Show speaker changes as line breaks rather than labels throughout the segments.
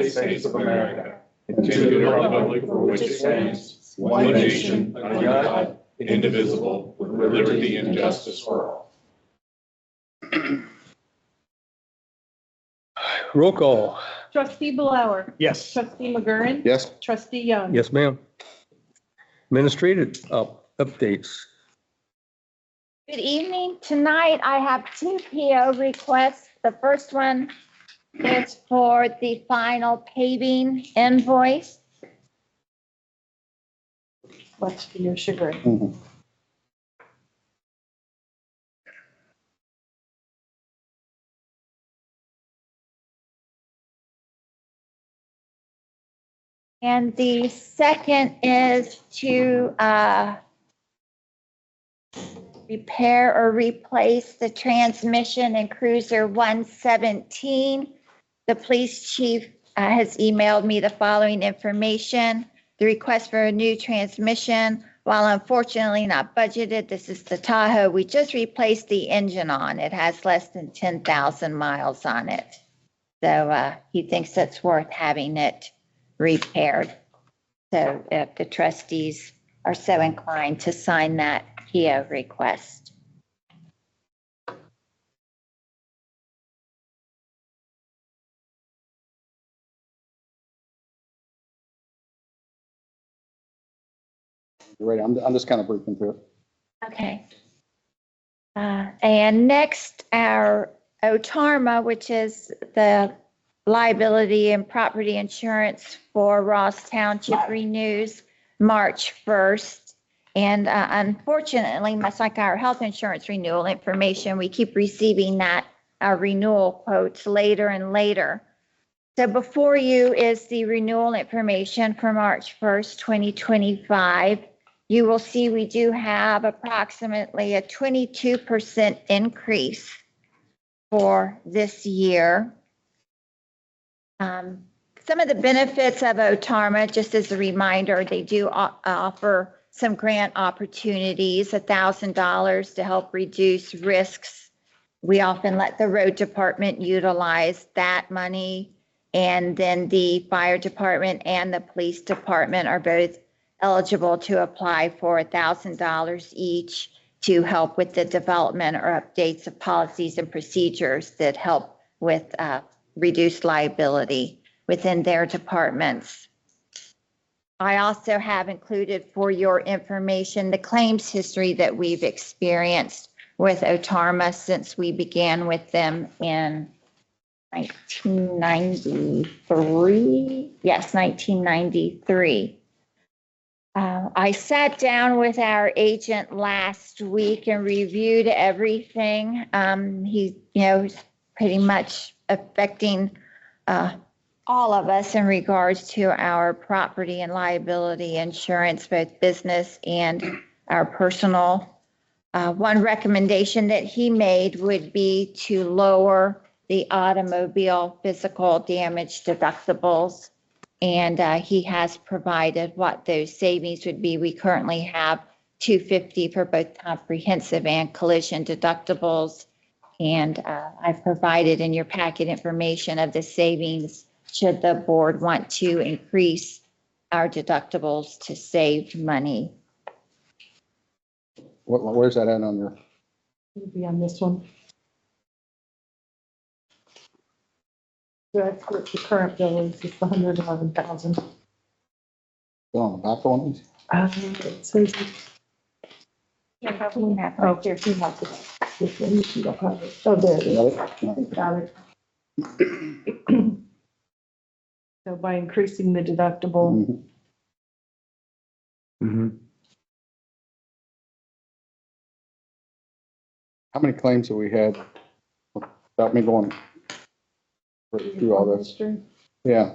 United States of America and to the republic for which it stands, one nation, under God, indivisible, with liberty and justice for all.
Roll call.
Trustee Blower.
Yes.
Trustee McGurran.
Yes.
Trustee Young.
Yes, ma'am. Administrative updates.
Good evening. Tonight I have two PO requests. The first one is for the final paving invoice.
What's for your sugar?
Mhm.
And the second is to repair or replace the transmission in Cruiser 117. The police chief has emailed me the following information. The request for a new transmission, while unfortunately not budgeted, this is the Tahoe, we just replaced the engine on. It has less than 10,000 miles on it. So he thinks it's worth having it repaired. So if the trustees are so inclined to sign that PO request.
You're right. I'm just kind of briefing through it.
Okay. And next, our OTARMA, which is the liability and property insurance for Ross Township, renews March 1st. And unfortunately, much like our health insurance renewal information, we keep receiving our renewal quotes later and later. So before you is the renewal information for March 1st, 2025. You will see we do have approximately a 22% increase for this year. Some of the benefits of OTARMA, just as a reminder, they do offer some grant opportunities, $1,000 to help reduce risks. We often let the road department utilize that money, and then the fire department and the police department are both eligible to apply for $1,000 each to help with the development or updates of policies and procedures that help with reduced liability within their departments. I also have included for your information the claims history that we've experienced with OTARMA since we began with them in 1993. Yes, 1993. I sat down with our agent last week and reviewed everything. He, is pretty much affecting all of us in regards to our property and liability insurance, both business and our personal. One recommendation that he made would be to lower the automobile physical damage deductibles. And he has provided what those savings would be. We currently have $250 for both comprehensive and collision deductibles. And I've provided in your packet information of the savings should the board want to increase our deductibles to save money.
Where's that at on your?
It'll be on this one. So that's what the current bill is, it's $111,000.
On the back one?
It says.
Yeah,
Oh, here, he has it. This one, you don't have it. Oh, there it is. Got it. So by increasing the deductible,
How many claims have we had without me going through all this? Yeah.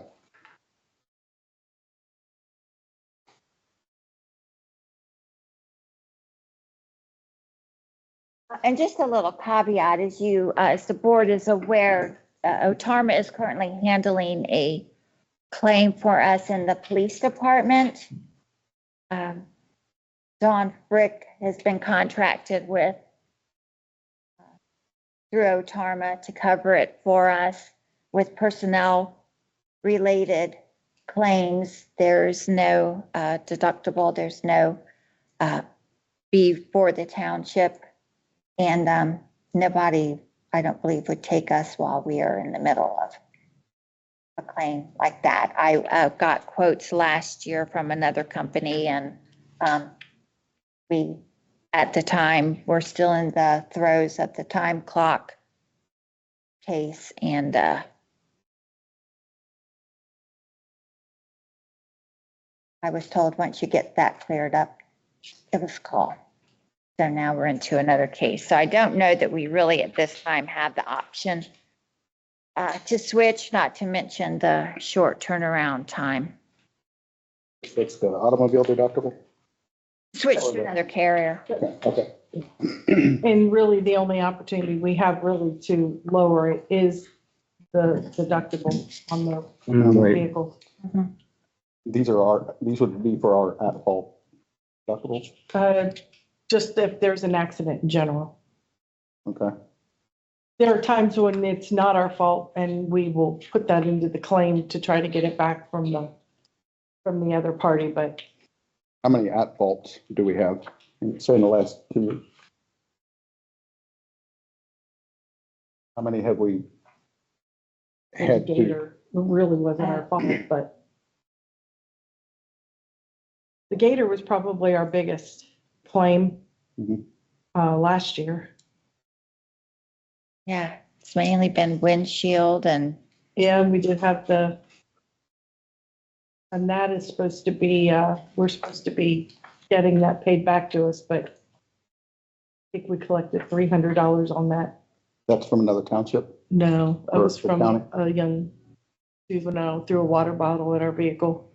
And just a little caveat, as the board is aware, OTARMA is currently handling a claim for us in the police department. Don Frick has been contracted with through OTARMA to cover it for us with personnel related claims, there's no deductible, there's no fee for the township. And nobody, I don't believe, would take us while we are in the middle of a claim like that. I got quotes last year from another company, and we, at the time, were still in the throes of the time clock case, and I was told once you get that cleared up, it was call. So now we're into another case. So I don't know that we really at this time have the option to switch, not to mention the short turnaround time.
It's the automobile deductible?
Switch to another carrier.
Okay.
And really, the only opportunity we have really to lower it is the deductible on the
Right.
vehicle.
These would be for our at-fault deductibles?
Just if there's an accident in general.
Okay.
There are times when it's not our fault and we will put that into the claim to try to get it back from the other party, but
How many at-faults do we have, say, in the last 2 years? How many have we
the
had to?
Gator really wasn't our fault, but the Gator was probably our biggest claim
Mhm.
last year.
Yeah, it's mainly been windshield and
Yeah, we did have and that is supposed to be, we're supposed to be getting that paid back to us, but I think we collected $300 on that.
That's from another township?
No, that
Or
was
the
from
county?
a young juvenile threw a water bottle at our vehicle.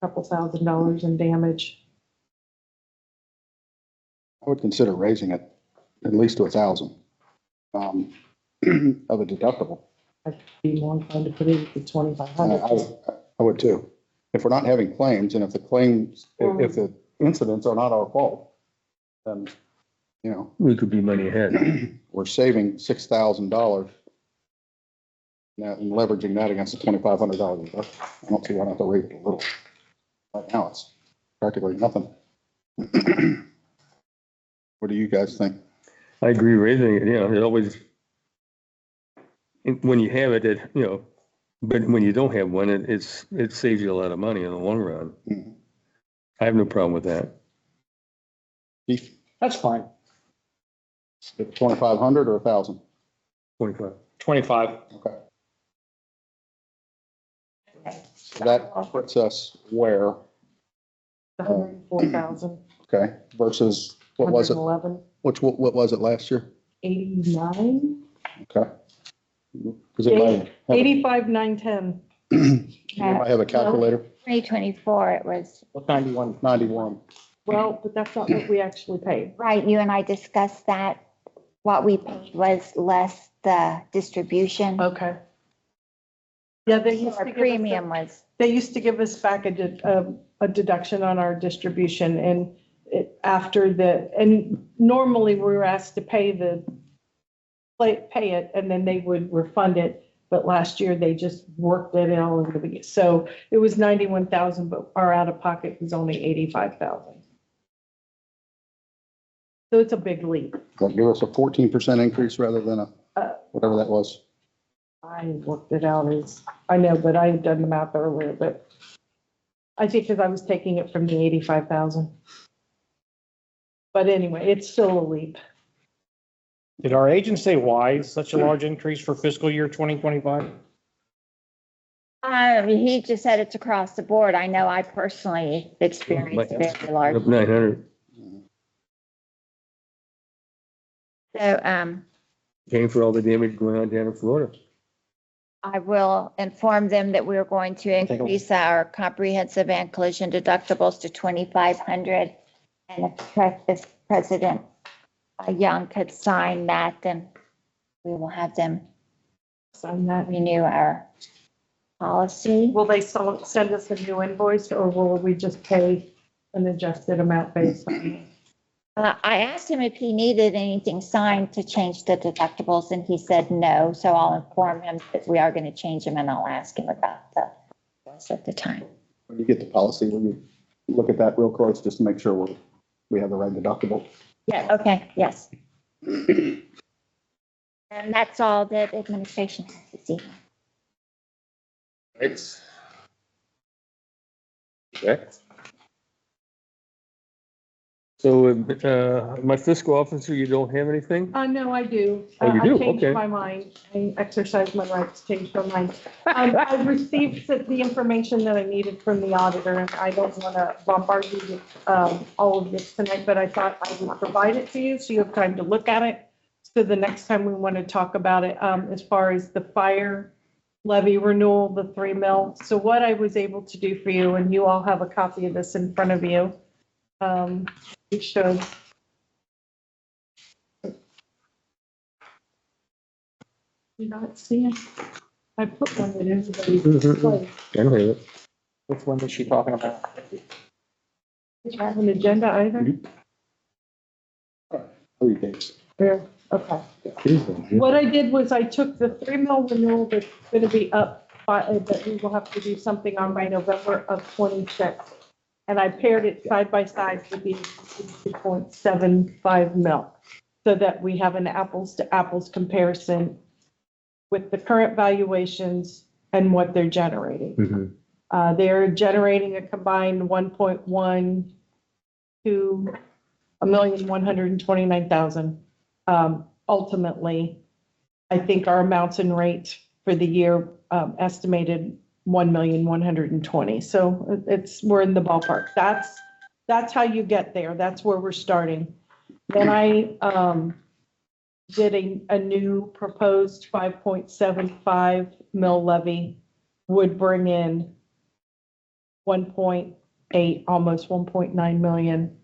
Couple $1,000 in damage.
I would consider raising it at least to 1,000 of a deductible.
I'd be more inclined to put it at
I
2,500.
I would too. If we're not having claims, and if the incidents are not our fault, then,
We could be money ahead.
we're saving $6,000 now and leveraging that against the $2,500. I don't see why not to raise it a little. Right now, it's practically nothing. What do you guys think?
I agree raising it, it always, when you have it, but when you don't have one, it saves you a lot of money in the long run.
Mhm.
I have no problem with that.
Chief,
That's fine.
2,500 or 1,000?
25.
25.
Okay. So that puts us where,
104,000,
okay, versus, what was it?
111,
What was it last year?
89,
Okay. Does anybody have
85,910.
anybody have a calculator?
2024, it was,
What's 91?
91.
Well, but that's not what we actually paid.
right, you and I discussed that. What we paid was less the distribution.
Okay. Yeah, they
So
used
our
to give
premium
us,
was,
they used to give us back a deduction on our distribution, and and normally we were asked to pay it, and then they would refund it. But last year they just worked it all in the beginning. So it was 91,000, but our out of pocket was only 85,000. So it's a big leap.
Does that give us a 14% increase rather than whatever that was?
I worked it out I know, but I had done the math earlier, but I think because I was taking it from the 85,000. But anyway, it's still a leap.
Did our agent say why such a large increase for fiscal year 2025?
he just said it's across the board. I know I personally experienced very large.
Up 900.
So,
Paying for all the damage going on down in Florida.
I will inform them that we're going to increase our comprehensive and collision deductibles to 2,500. And if President Young could sign that, then we will have them
Sign that.
renew our policy.
Will they send us a new invoice, or will we just pay an adjusted amount based on
I asked him if he needed anything signed to change the deductibles, and he said no. So I'll inform him that we are going to change them, and I'll ask him about the rest at the time.
When you get the policy, will you look at that real close just to make sure we have the right deductible?
Yeah, okay, yes. And that's all that administration has to see.
Thanks. Okay. So, my fiscal officer, you don't have anything?
No, I do.
Oh, you do?
I changed
Okay.
my mind. I exercised my rights, changed my mind. I've received the information that I needed from the auditor, and I don't want to bombard you with all of this tonight, but I thought I would provide it to you so you have time to look at it. So the next time we want to talk about it, as far as the fire levy renewal, the 3 mil. So what I was able to do for you, and you all have a copy of this in front of you, it shows. You not see it? I put one in everybody's place.
I don't have it.
Which one is she talking about?
Did you have an agenda either?
How you dates?
There, okay. What I did was I took the 3 mil renewal that's gonna be up, that we will have to do something on by November of 26. And I paired it side by side with the 2.75 mil, so that we have an apples to apples comparison with the current valuations and what they're generating.
Mhm.
They're generating a combined 1.1 to 1,129,000. Ultimately, I think our amounts and rate for the year estimated 1,120,000. So we're in the ballpark. That's how you get there. That's where we're starting. Then I did a new proposed 5.75 mil levy would bring in 1.8, almost 1.9 million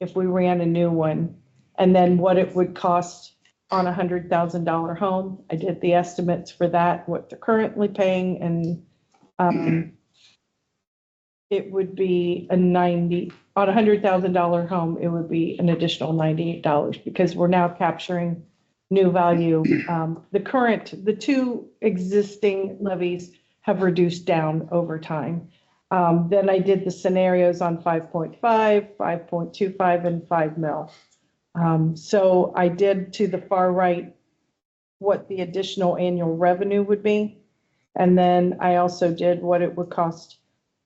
if we ran a new one. And then what it would cost on a $100,000 home. I did the estimates for that, what they're currently paying, and it would be on a $100,000 home, it would be an additional $98 because we're now capturing new value. The two existing levies have reduced down over time. Then I did the scenarios on 5.5, 5.25, and 5 mil. So I did to the far right what the additional annual revenue would be. And then I also did what it would cost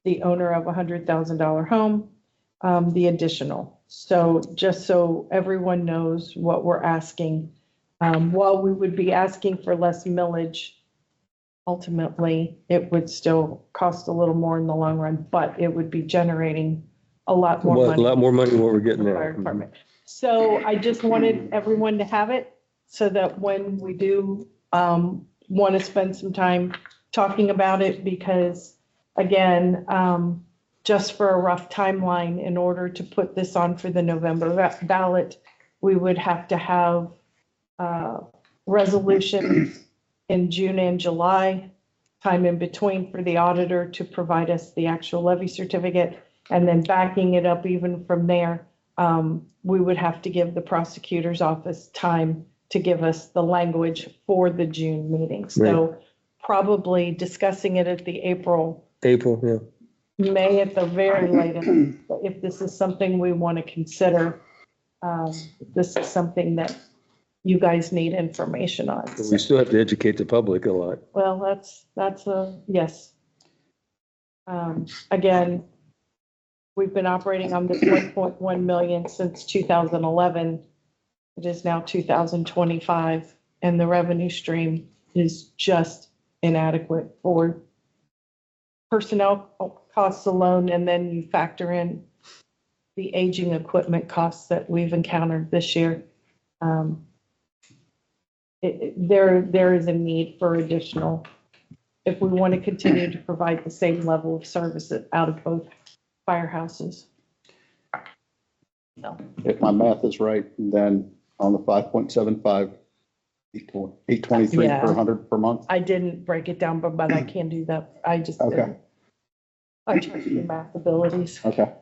the owner of a $100,000 home, the additional. So just so everyone knows what we're asking, while we would be asking for less millage, ultimately, it would still cost a little more in the long run, but it would be generating a lot more
Well, a
money.
lot more money than what we're getting
The
now.
fire department. So I just wanted everyone to have it so that when we do want to spend some time talking about it, because again, just for a rough timeline, in order to put this on for the November ballot, we would have to have resolutions in June and July, time in between for the auditor to provide us the actual levy certificate, and then backing it up even from there, we would have to give the prosecutor's office time to give us the language for the June meeting. So probably discussing it at the April,
Yeah.
May at the very latest, if this is something we want to consider. This is something that you guys need information on.
But we still have to educate the public a lot.
Well, that's a, yes. Again, we've been operating on this 1.1 million since 2011. It is now 2025, and the revenue stream is just inadequate for personnel costs alone, and then you factor in the aging equipment costs that we've encountered this year. There is a need for additional, if we want to continue to provide the same level of service out of both firehouses. So,
If my math is right, then on the 5.75, 823
Yeah.
per 100 per month.
I didn't break it down, but I can do that. I just
Okay.
didn't. I trust your math abilities.
Okay.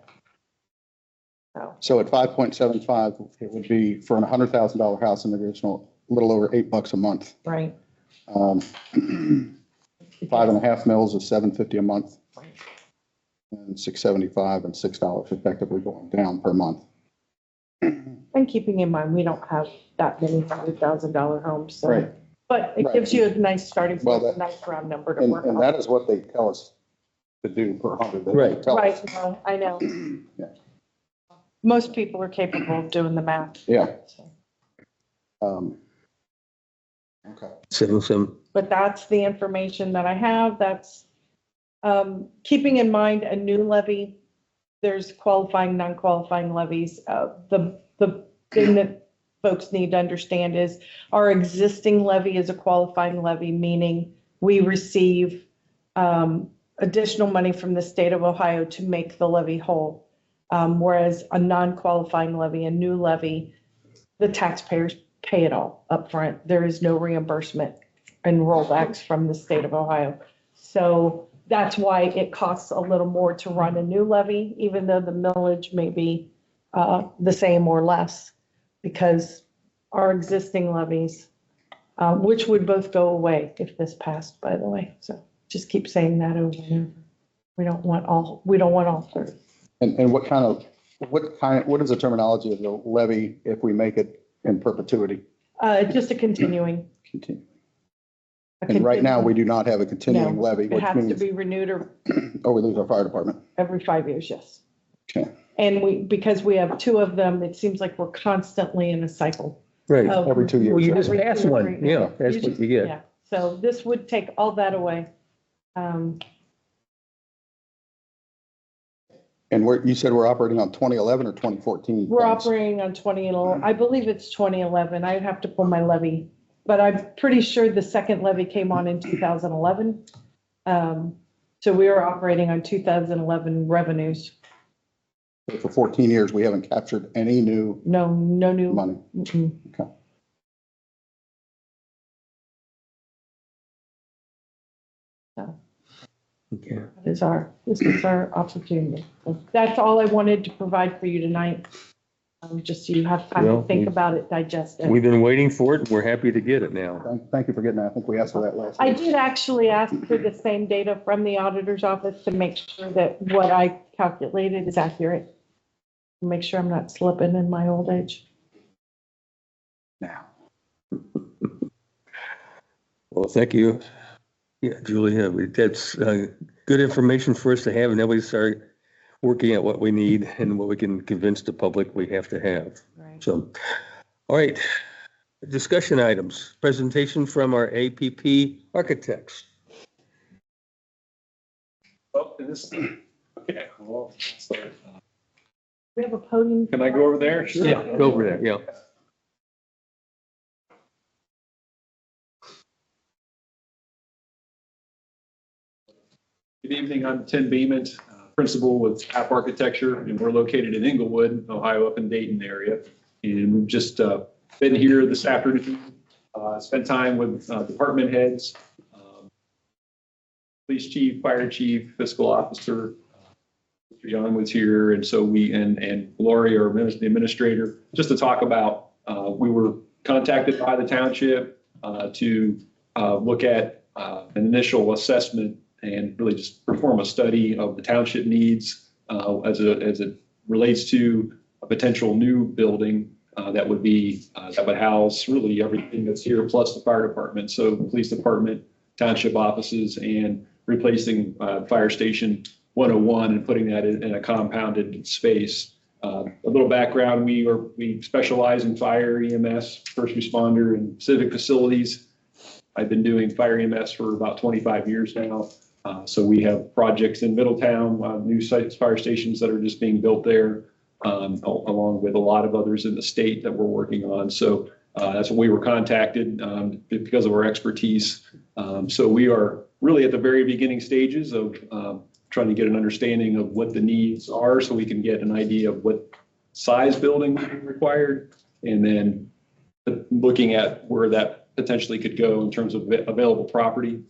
So,
So at 5.75, it would be for a $100,000 house an additional, little over $8 a month.
Right.
5.5 mils is $750 a month. And $675 and $6 effectively going down per month.
And keeping in mind, we don't have that many $100,000 homes, so.
Right.
But it
Right.
gives you a nice starting
Well,
point, a
that-
nice round number to
And,
work
and
on.
that is what they tell us to do per 100. They
Right.
tell us.
Right, no, I know.
Yeah.
Most people are capable of doing the math.
Yeah.
So.
Okay.
707.
But that's the information that I have. That's, keeping in mind a new levy, there's qualifying, non-qualifying levies. The thing that folks need to understand is our existing levy is a qualifying levy, meaning we receive additional money from the state of Ohio to make the levy whole. Whereas a non-qualifying levy, a new levy, the taxpayers pay it all up front. There is no reimbursement and rollbacks from the state of Ohio. So that's why it costs a little more to run a new levy, even though the millage may be the same or less, because our existing levies, which would both go away if this passed, by the way. So just keep saying that over and over. We don't want all 30.
And what is the terminology of the levy if we make it in perpetuity?
Just a continuing.
Continue. And right now, we do not have a continuing
No,
levy,
It
which
has to
means,
be renewed
we lose our fire department.
every 5 years, yes.
Okay.
And because we have two of them, it seems like we're constantly in a cycle.
Right.
of-
Every 2 years.
Well, you just
Every
pass
2 or
one.
3
Yeah, that's what you get.
Yeah, so this would take all that away.
And you said we're operating on 2011 or 2014?
We're
plans?
operating on 2011, I believe it's 2011. I have to pull my levy, but I'm pretty sure the second levy came on in 2011. So we are operating on 2011 revenues.
For 14 years, we haven't captured any new
No new.
money.
Mm-mm.
Okay.
So
Okay.
this is our opportunity. That's all I wanted to provide for you tonight. Just so you have time
Well,
to think about it, digest it.
We've been waiting for it and we're happy to get it now.
Thank you for getting that. I think we asked for that last
I
week.
did actually ask for the same data from the auditor's office to make sure that what I calculated is accurate. Make sure I'm not slipping in my old age.
Now.
Well, thank you. Yeah, Julia, that's good information for us to have, and then we start working at what we need and what we can convince the public we have to have.
Right.
So, all right, discussion items, presentation from our APP architects.
Oh, this, okay, well, sorry.
We have a podium.
Can I go over there?
Yeah, go over there, yeah.
Good evening, I'm Tim Beeman, principal with App Architecture, and we're located in Englewood, Ohio, up in Dayton area. And we've just been here this afternoon, spent time with department heads, police chief, fire chief, fiscal officer. Mr. Young was here, and so and Lori, our the administrator, just to talk about, we were contacted by the township to look at an initial assessment and really just perform a study of the township needs as it relates to a potential new building that would house really everything that's here, plus the fire department. So the police department, township offices, and replacing fire station 101 and putting that in a compounded space. A little background, we specialize in fire, EMS, first responder, and civic facilities. I've been doing fire EMS for about 25 years now. So we have projects in Middletown, new sites, fire stations that are just being built there, along with a lot of others in the state that we're working on. So that's what we were contacted because of our expertise. So we are really at the very beginning stages of trying to get an understanding of what the needs are so we can get an idea of what size building would be required, and then looking at where that potentially could go in terms of available property.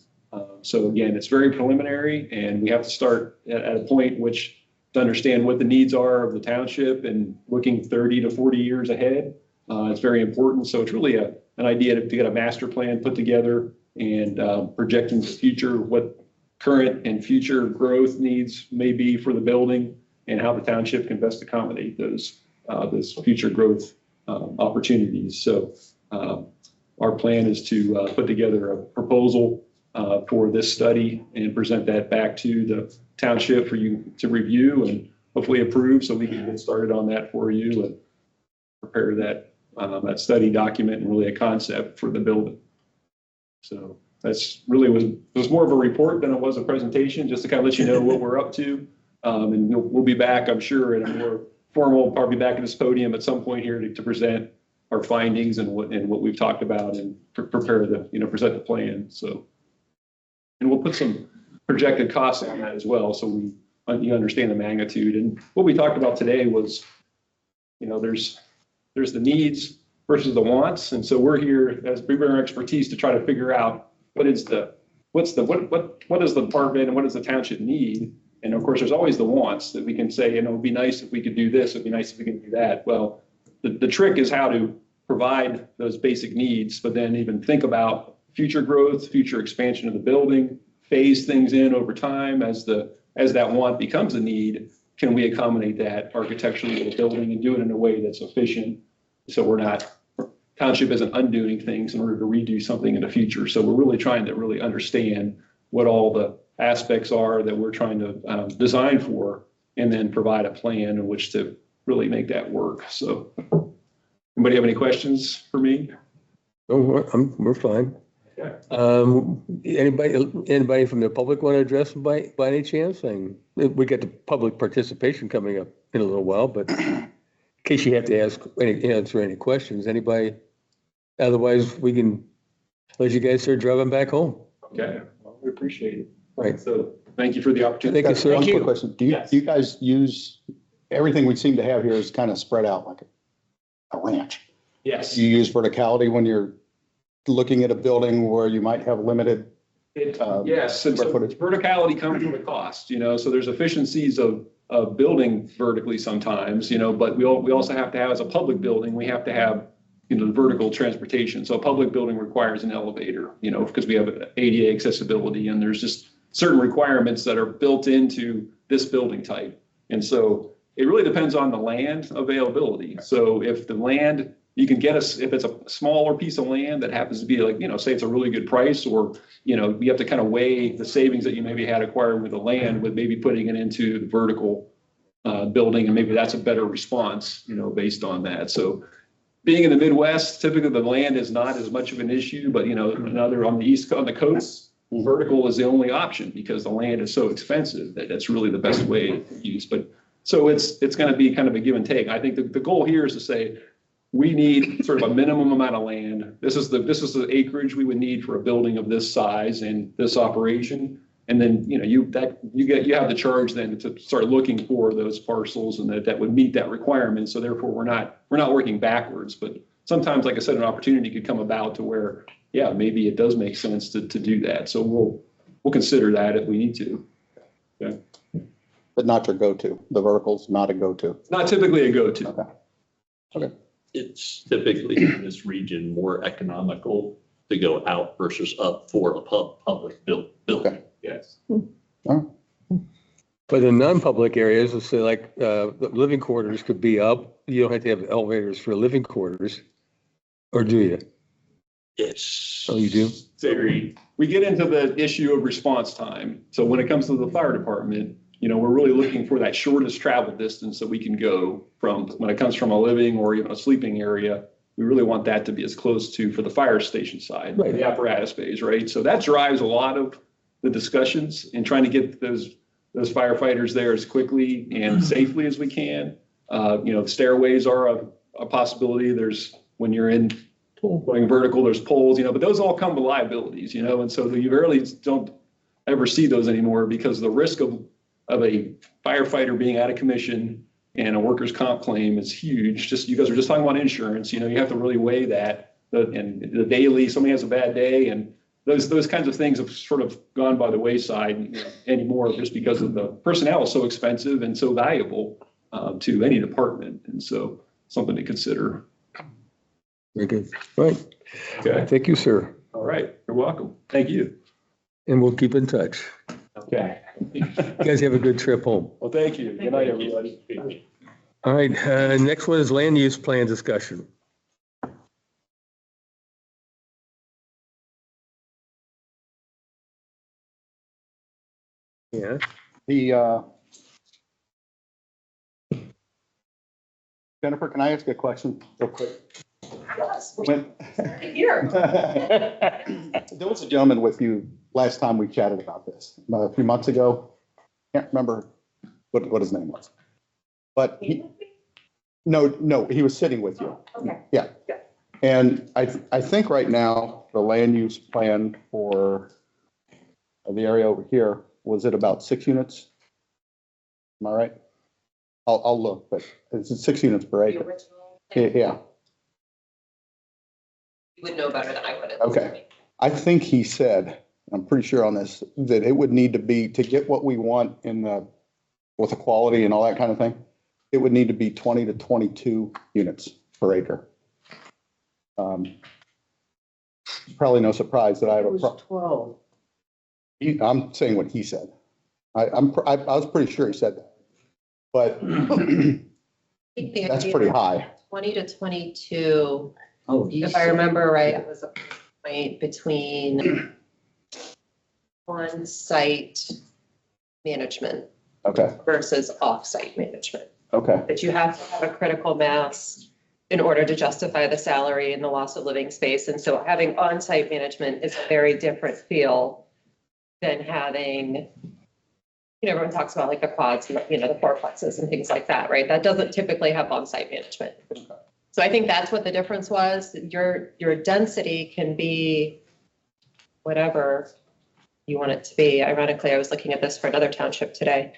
So again, it's very preliminary, and we have to start at a point which to understand what the needs are of the township and looking 30 to 40 years ahead. It's very important. So it's really an idea to get a master plan put together and projecting the future, what current and future growth needs may be for the building and how the township can best accommodate those future growth opportunities. So our plan is to put together a proposal for this study and present that back to the township for you to review and hopefully approve, so we can get started on that for you and prepare that study document and really a concept for the building. So that's really was more of a report than it was a presentation, just to kind of let you know what we're up to. And we'll be back, I'm sure, in a more formal, probably back at this podium at some point here to present our findings and what we've talked about and prepare present the plan. So, and we'll put some projected costs on that as well, so you understand the magnitude. And what we talked about today was, there's the needs versus the wants, and so we're here as we bring our expertise to try to figure out what does the department and what does the township need. And of course, there's always the wants that we can say, it'd be nice if we could do this, it'd be nice if we could do that. Well, the trick is how to provide those basic needs, but then even think about future growth, future expansion of the building, phase things in over time as that want becomes a need. Can we accommodate that architecturally of the building and do it in a way that's efficient? So township isn't undoing things in order to redo something in the future. So we're really trying to really understand what all the aspects are that we're trying to design for, and then provide a plan in which to really make that work. So anybody have any questions for me?
Oh, we're fine.
Okay.
Anybody from the public want to address by any chance? And we get the public participation coming up in a little while, but in case you have to answer any questions, anybody? Otherwise, we can let you guys start driving back home.
Okay, well, we appreciate it.
Right.
So thank you for the opportunity.
Thank you, sir.
One quick question. Do you guys use, everything we seem to have here is kind of spread out like a ranch?
Yes.
Do you use verticality when you're looking at a building where you might have limited?
Yes, and so
square footage?
verticality comes with a cost, so there's efficiencies of building vertically sometimes, but we also have to have, as a public building, we have to have, vertical transportation. So a public building requires an elevator, because we have ADA accessibility, and there's just certain requirements that are built into this building type. And so it really depends on the land availability. So if the land, you can get if it's a smaller piece of land that happens to be like, say it's a really good price, or, you have to kind of weigh the savings that you maybe had acquired with the land with maybe putting it into the vertical building, and maybe that's a better response, based on that. So being in the Midwest, typically the land is not as much of an issue, but, another on the coast, vertical is the only option because the land is so expensive that that's really the best way to use. But so it's going to be kind of a give and take. I think the goal here is to say, we need sort of a minimum amount of land. This is the acreage we would need for a building of this size and this operation. And then, you have the charge then to start looking for those parcels and that would meet that requirement. So therefore we're not working backwards, but sometimes, like I said, an opportunity could come about to where, yeah, maybe it does make sense to do that. So we'll consider that if we need to. Yeah.
But not your go-to. The vertical's not a go-to.
Not typically a go-to.
Okay.
It's typically in this region more economical to go out versus up for a public building.
Okay.
Yes.
But in non-public areas, let's say like the living quarters could be up. You don't have to have elevators for living quarters, or do you?
Yes.
Oh, you do?
We get into the issue of response time. So when it comes to the fire department, we're really looking for that shortest travel distance that we can go from when it comes from a living or even a sleeping area. We really want that to be as close to for the fire station side,
right,
the apparatus bays, right? So that drives a lot of the discussions in trying to get those firefighters there as quickly and safely as we can. Stairways are a possibility. There's, when you're going vertical, there's poles, but those all come with liabilities, and so you rarely don't ever see those anymore because the risk of a firefighter being out of commission and a workers' comp claim is huge. You guys are just talking about insurance, you have to really weigh that. And the daily, somebody has a bad day and those kinds of things have sort of gone by the wayside anymore, just because of the personnel is so expensive and so valuable to any department. And so something to consider.
Very good. Right.
Okay.
Thank you, sir.
All right. You're welcome. Thank you.
And we'll keep in touch.
Okay.
You guys have a good trip home.
Well, thank you. Good night, everybody.
All right, next one is land use plan discussion. Yeah,
The, Jennifer, can I ask you a question real quick?
Yes,
When-
here.
There was a gentleman with you last time we chatted about this, a few months ago. Can't remember what his name was. But no, he was sitting with you.
Okay.
Yeah.
Yeah.
And I think right now, the land use plan for the area over here, was it about 6 units? Am I right? I'll look, but it's 6 units per
The
acre.
original.
Yeah,
You would know better than I would.
Okay. I think he said, I'm pretty sure on this, that it would need to be, to get what we want with the quality and all that kind of thing, it would need to be 20 to 22 units per acre. Probably no surprise that I have
It was 12.
I'm saying what he said. I was pretty sure he said that. But that's pretty high.
20 to 22,
Oh,
if I remember right, it was a point between on-site management
Okay,
versus off-site management.
okay,
That you have to have a critical mass in order to justify the salary and the loss of living space. And so having on-site management is a very different feel than having, everyone talks about like the quads, the fourplexes and things like that, right? That doesn't typically have on-site management. So I think that's what the difference was. Your density can be whatever you want it to be. Ironically, I was looking at this for another township today.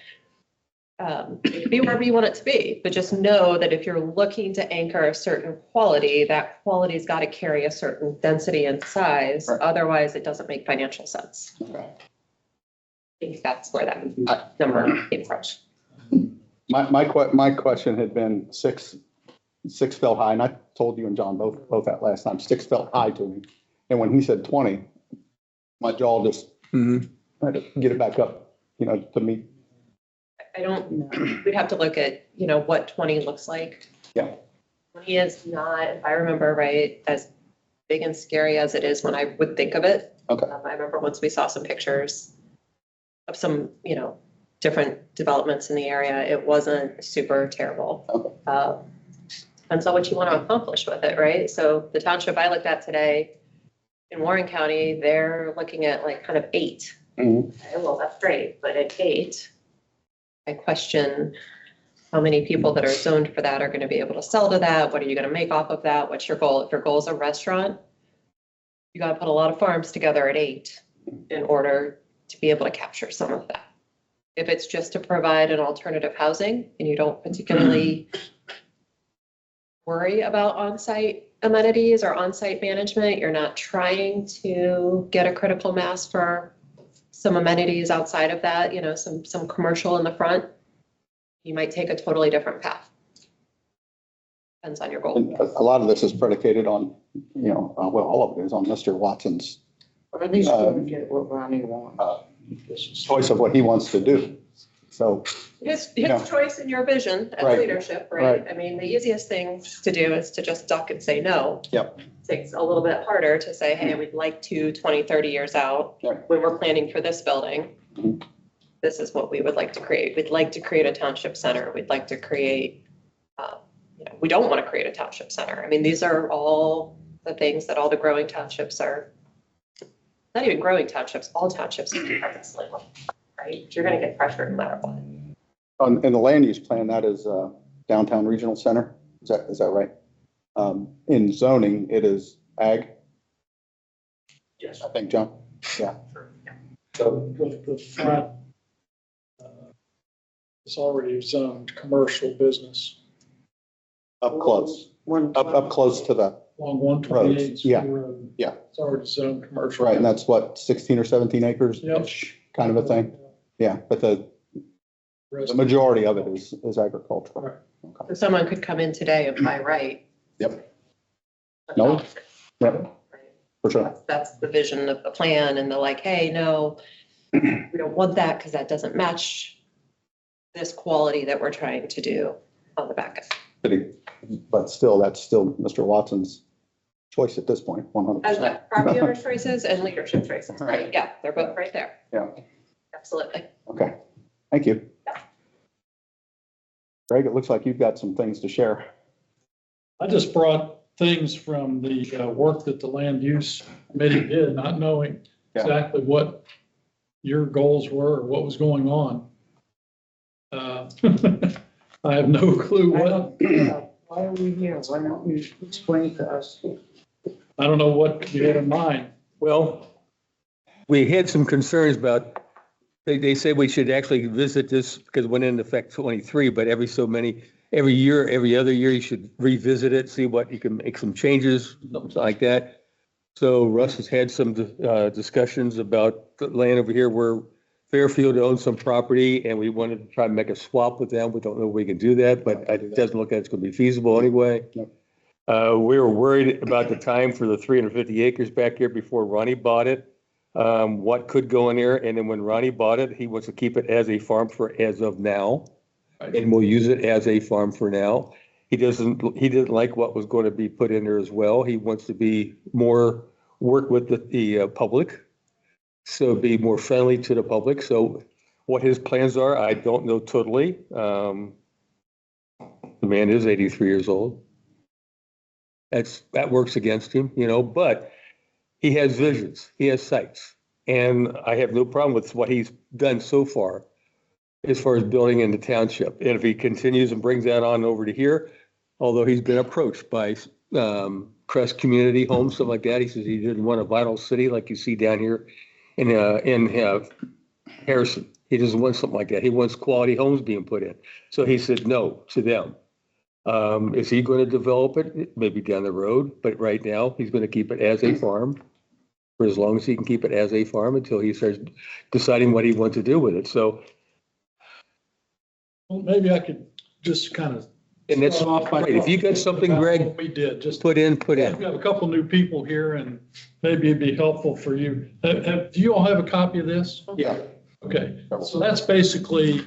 It can be wherever you want it to be, but just know that if you're looking to anchor a certain quality, that quality's got to carry a certain density and size.
Right.
Otherwise, it doesn't make financial sense.
okay.
I think that's where that number came from.
My question had been six felt high, and I told you and John both that last time, 6 felt high to me. And when he said 20, my jaw just had to get it back up, to meet.
I don't, we'd have to look at, what 20 looks like.
Yeah.
20 is not, if I remember right, as big and scary as it is when I would think of it.
Okay.
I remember once we saw some pictures of some, different developments in the area, it wasn't super terrible.
Okay.
Depends on what you want to accomplish with it, right? So the township I looked at today in Warren County, they're looking at like kind of 8.
Mhm.
Okay, well, that's great, but at 8, I question how many people that are zoned for that are going to be able to sell to that. What are you going to make off of that? What's your goal? If your goal is a restaurant, you got to put a lot of farms together at 8 in order to be able to capture some of that. If it's just to provide an alternative housing and you don't particularly worry about on-site amenities or on-site management, you're not trying to get a critical mass for some amenities outside of that, some commercial in the front, you might take a totally different path. Depends on your goal.
And a lot of this is predicated on, all of it is on Mr. Watson's
Or at least going to get what Ronnie wants.
choice of what he wants to do. So,
His
Yeah.
choice and your vision as
Right.
leadership, right?
Right.
I mean, the easiest thing to do is to just duck and say no.
Yep.
Takes a little bit harder to say, hey, we'd like to 20, 30 years out,
Right.
when we're planning for this building.
Mhm.
This is what we would like to create. We'd like to create a township center. We'd like to create, we don't want to create a township center. I mean, these are all the things that all the growing townships are, not even growing townships, all townships are this level, right? You're going to get pressure no matter what.
in the land use plan, that is downtown regional center. Is that right? In zoning, it is ag.
Yes.
I think, John. Yeah.
So the front is already zoned commercial business
Up close, up close to the,
along 128th
Yeah.
Road.
yeah.
It's already zoned commercial.
Right, and that's what, 16 or 17 acres?
Yep.
Kind of a thing? Yeah, but the majority of it is agricultural.
So someone could come in today and buy right.
Yep. No. Yep, for sure.
That's the vision of the plan, and they're like, hey, no, we don't want that because that doesn't match this quality that we're trying to do on the back end.
But still, that's still Mr. Watson's choice at this point, 100%.
As what, property owner choices and leadership choices, right? Yeah, they're both right there.
Yeah,
Absolutely.
okay. Thank you. Greg, it looks like you've got some things to share.
I just brought things from the work that the land use committee did, not knowing
Yeah.
exactly what your goals were or what was going on. I have no clue what,
Why are we here? Why don't you explain to us?
I don't know what you had in mind.
Well, we had some concerns about, they say we should actually visit this because it went into effect 23, but every year, every other year, you should revisit it, see what you can make some changes, something like that. So Russ has had some discussions about the land over here where Fairfield owns some property and we wanted to try and make a swap with them. We don't know if we can do that, but it doesn't look like it's going to be feasible anyway. We were worried about the time for the 350 acres back here before Ronnie bought it. What could go in there. And then when Ronnie bought it, he wants to keep it as a farm for as of now. And we'll use it as a farm for now. He didn't like what was going to be put in there as well. He wants to be more, work with the public. So be more friendly to the public. So what his plans are, I don't know totally. The man is 83 years old. That works against him, but he has visions, he has sights. And I have no problem with what he's done so far as building in the township. And if he continues and brings that on over to here, although he's been approached by Crest Community Homes, something like that. He says he didn't want a vinyl city like you see down here in Harrison. He doesn't want something like that. He wants quality homes being put in. So he said no to them. Is he going to develop it? Maybe down the road, but right now he's going to keep it as a farm for as long as he can keep it as a farm until he starts deciding what he wants to do with it. So,
Well, maybe I could just kind of.
and that's
start off by
right. If you got something,
talking about
Greg,
what we did, just.
put in.
We've got a couple new people here and maybe it'd be helpful for you. Do you all have a copy of this?
Yeah.
Okay, so that's basically,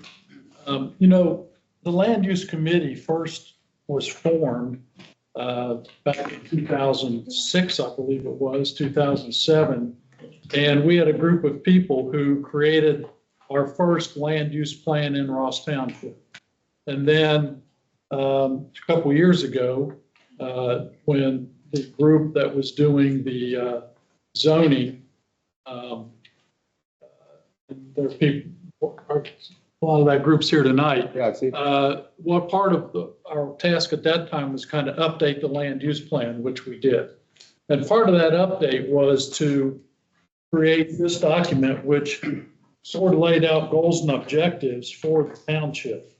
the land use committee first was formed back in 2006, I believe it was, 2007. And we had a group of people who created our first land use plan in Ross Township. And then a couple years ago, when the group that was doing the zoning, there are people, a lot of that group's here tonight.
Yeah, I see.
What part of our task at that time was kind of update the land use plan, which we did. And part of that update was to create this document, which sort of laid out goals and objectives for the township.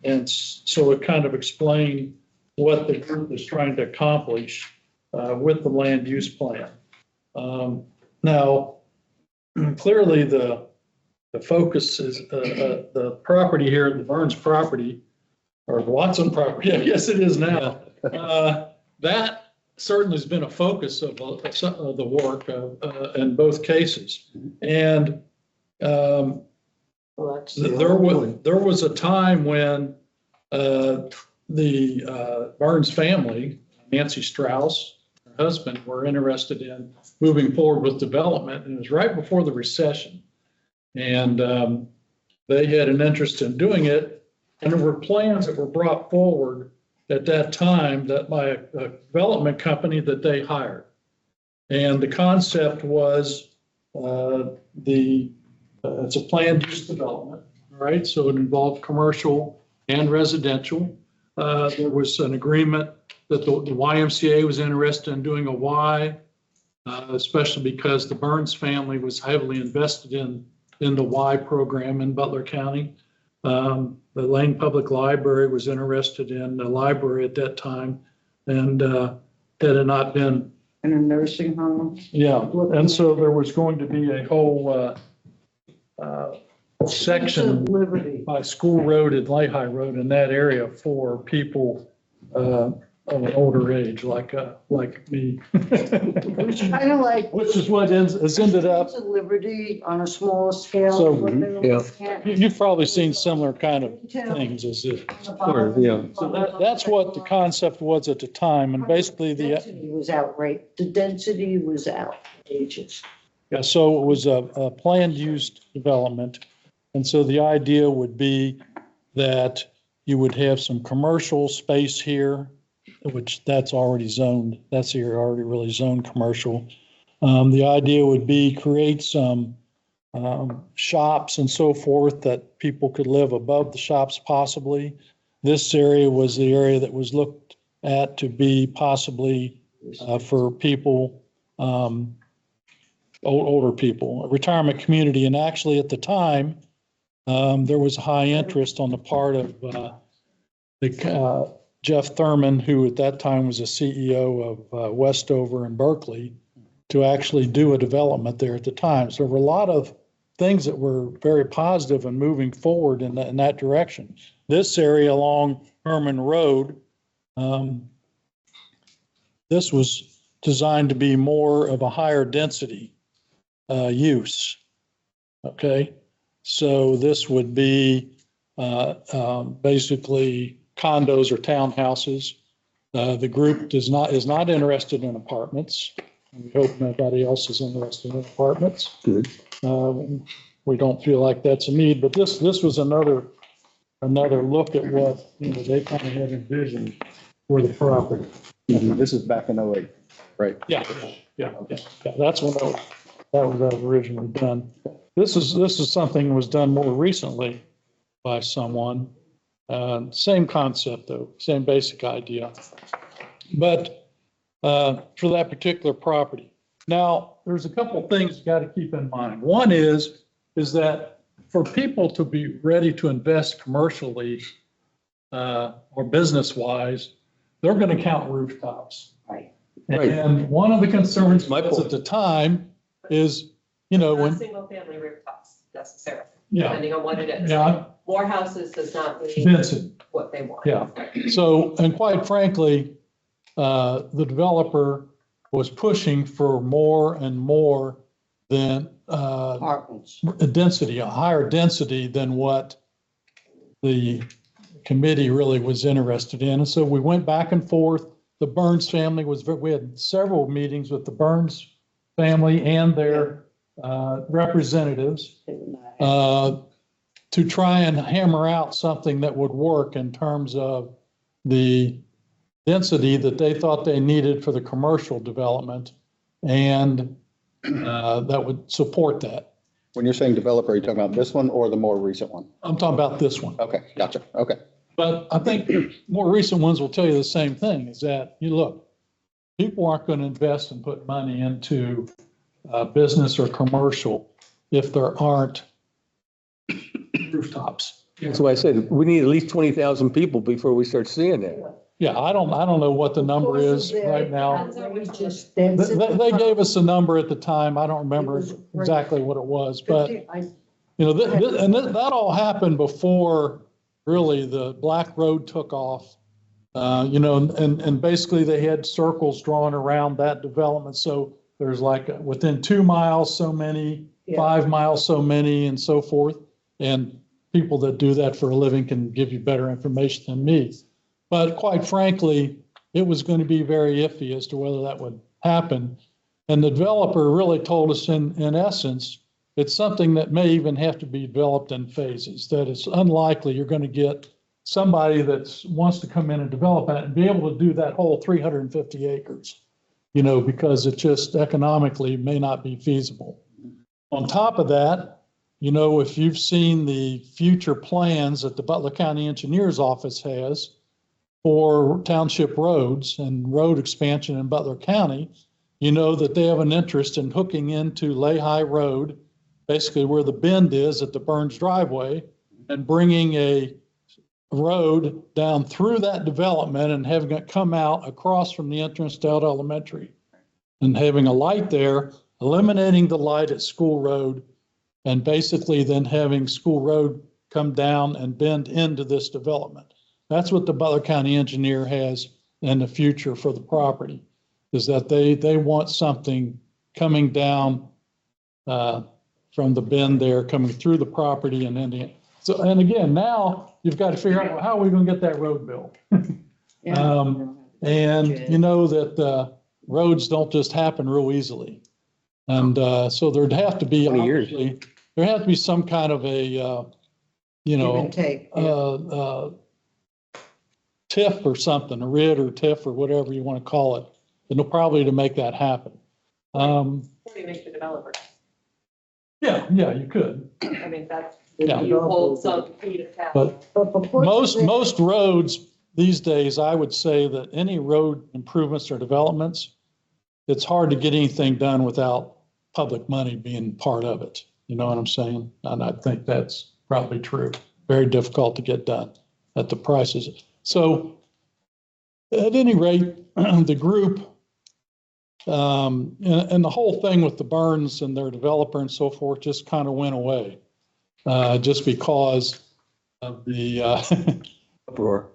And so it kind of explained what the group is trying to accomplish with the land use plan. Now, clearly the focus is the property here, the Burns property, or the Watson property, I guess it is now. That certainly has been a focus of the work in both cases. And there was a time when the Burns family, Nancy Strauss, her husband, were interested in moving forward with development, and it was right before the recession. And they had an interest in doing it, and there were plans that were brought forward at that time that by a development company that they hired. And the concept was it's a planned use development, right? So it involved commercial and residential. There was an agreement that the YMCA was interested in doing a Y, especially because the Burns family was heavily invested in the Y program in Butler County. The Lane Public Library was interested in the library at that time, and had it not been
And a nursing home.
Yeah, and so there was going to be a whole section
Liberty.
by School Road and Lehigh Road in that area for people of an older age, like me.
Which kind of like.
Which is what has ended up,
Streets of Liberty on a smaller scale.
So,
what they're
yeah.
looking at.
you've probably seen similar kind of things as this.
Sure, yeah.
So that's what the concept was at the time, and basically
The density was outright, the density was outrageous.
yeah, so it was a planned use development. And so the idea would be that you would have some commercial space here, which that's already zoned. That's here already really zoned commercial. The idea would be create some shops and so forth that people could live above the shops possibly. This area was the area that was looked at to be possibly for people, older people, a retirement community. And actually at the time, there was high interest on the part of Jeff Thurman, who at that time was a CEO of Westover and Berkeley, to actually do a development there at the time. So there were a lot of things that were very positive and moving forward in that direction. This area along Herman Road, this was designed to be more of a higher density use. Okay, so this would be basically condos or townhouses. The group is not interested in apartments. We hope nobody else is interested in apartments.
Good.
We don't feel like that's a need, but this was another look at what, they kind of had envisioned for the property.
This is back in '08, right?
Yeah. That's when that was originally done. This is something that was done more recently by someone. Same concept though, same basic idea. But for that particular property. Now, there's a couple of things you got to keep in mind. One is that for people to be ready to invest commercially or business-wise, they're going to count rooftops.
Right.
Right.
And one of the concerns
My point.
at the time is,
Not
when,
single-family rooftops necessarily,
yeah,
depending on what it is.
yeah,
More houses does not mean
density.
what they want.
Yeah. So, and quite frankly, the developer was pushing for more and more than
Apartments.
density, a higher density than what the committee really was interested in. And so we went back and forth. The Burns family we had several meetings with the Burns family and their representatives to try and hammer out something that would work in terms of the density that they thought they needed for the commercial development, and that would support that.
When you're saying developer, are you talking about this one or the more recent one?
I'm talking about this one.
Okay, gotcha. Okay.
But I think more recent ones will tell you the same thing, is that, look, people aren't going to invest and put money into business or commercial if there aren't rooftops.
That's why I said we need at least 20,000 people before we start seeing that.
Yeah, I don't know what the number is right now.
Outrageous
They
density.
gave us a number at the time. I don't remember exactly what it was, but that all happened before really the Black Road took off. And basically they had circles drawn around that development. So there's like within 2 miles, so many, 5 miles, so many, and so forth. And people that do that for a living can give you better information than me. But quite frankly, it was going to be very iffy as to whether that would happen. And the developer really told us in essence, it's something that may even have to be developed in phases, that it's unlikely you're going to get somebody that wants to come in and develop that and be able to do that whole 350 acres, because it just economically may not be feasible. On top of that, if you've seen the future plans that the Butler County Engineer's Office has for township roads and road expansion in Butler County, that they have an interest in hooking into Lehigh Road, basically where the bend is at the Burns driveway, and bringing a road down through that development and having it come out across from the entrance to Elder Elementary. and having a light there, eliminating the light at School Road, and basically then having School Road come down and bend into this development. That's what the Butler County engineer has in the future for the property, is that they want something coming down from the bend there, coming through the property and then so, and again, now you've got to figure out, well, how are we going to get that road built? And you know that roads don't just happen real easily. And so there'd have to be,
20 years.
obviously, there has to be some kind of a, you
Give
know,
and take.
TIF or something, a RID or TIF or whatever you want to call it, and probably to make that happen.
What do you make the developer?
Yeah, you could.
I mean, that's,
Yeah.
you hold some fee to capital.
But
But before.
most roads these days, I would say that any road improvements or developments, it's hard to get anything done without public money being part of it. You know what I'm saying? And I think that's probably true. Very difficult to get done at the prices. So at any rate, the group, and the whole thing with the Burns and their developer and so forth just kind of went away. Just because of the
Uproar.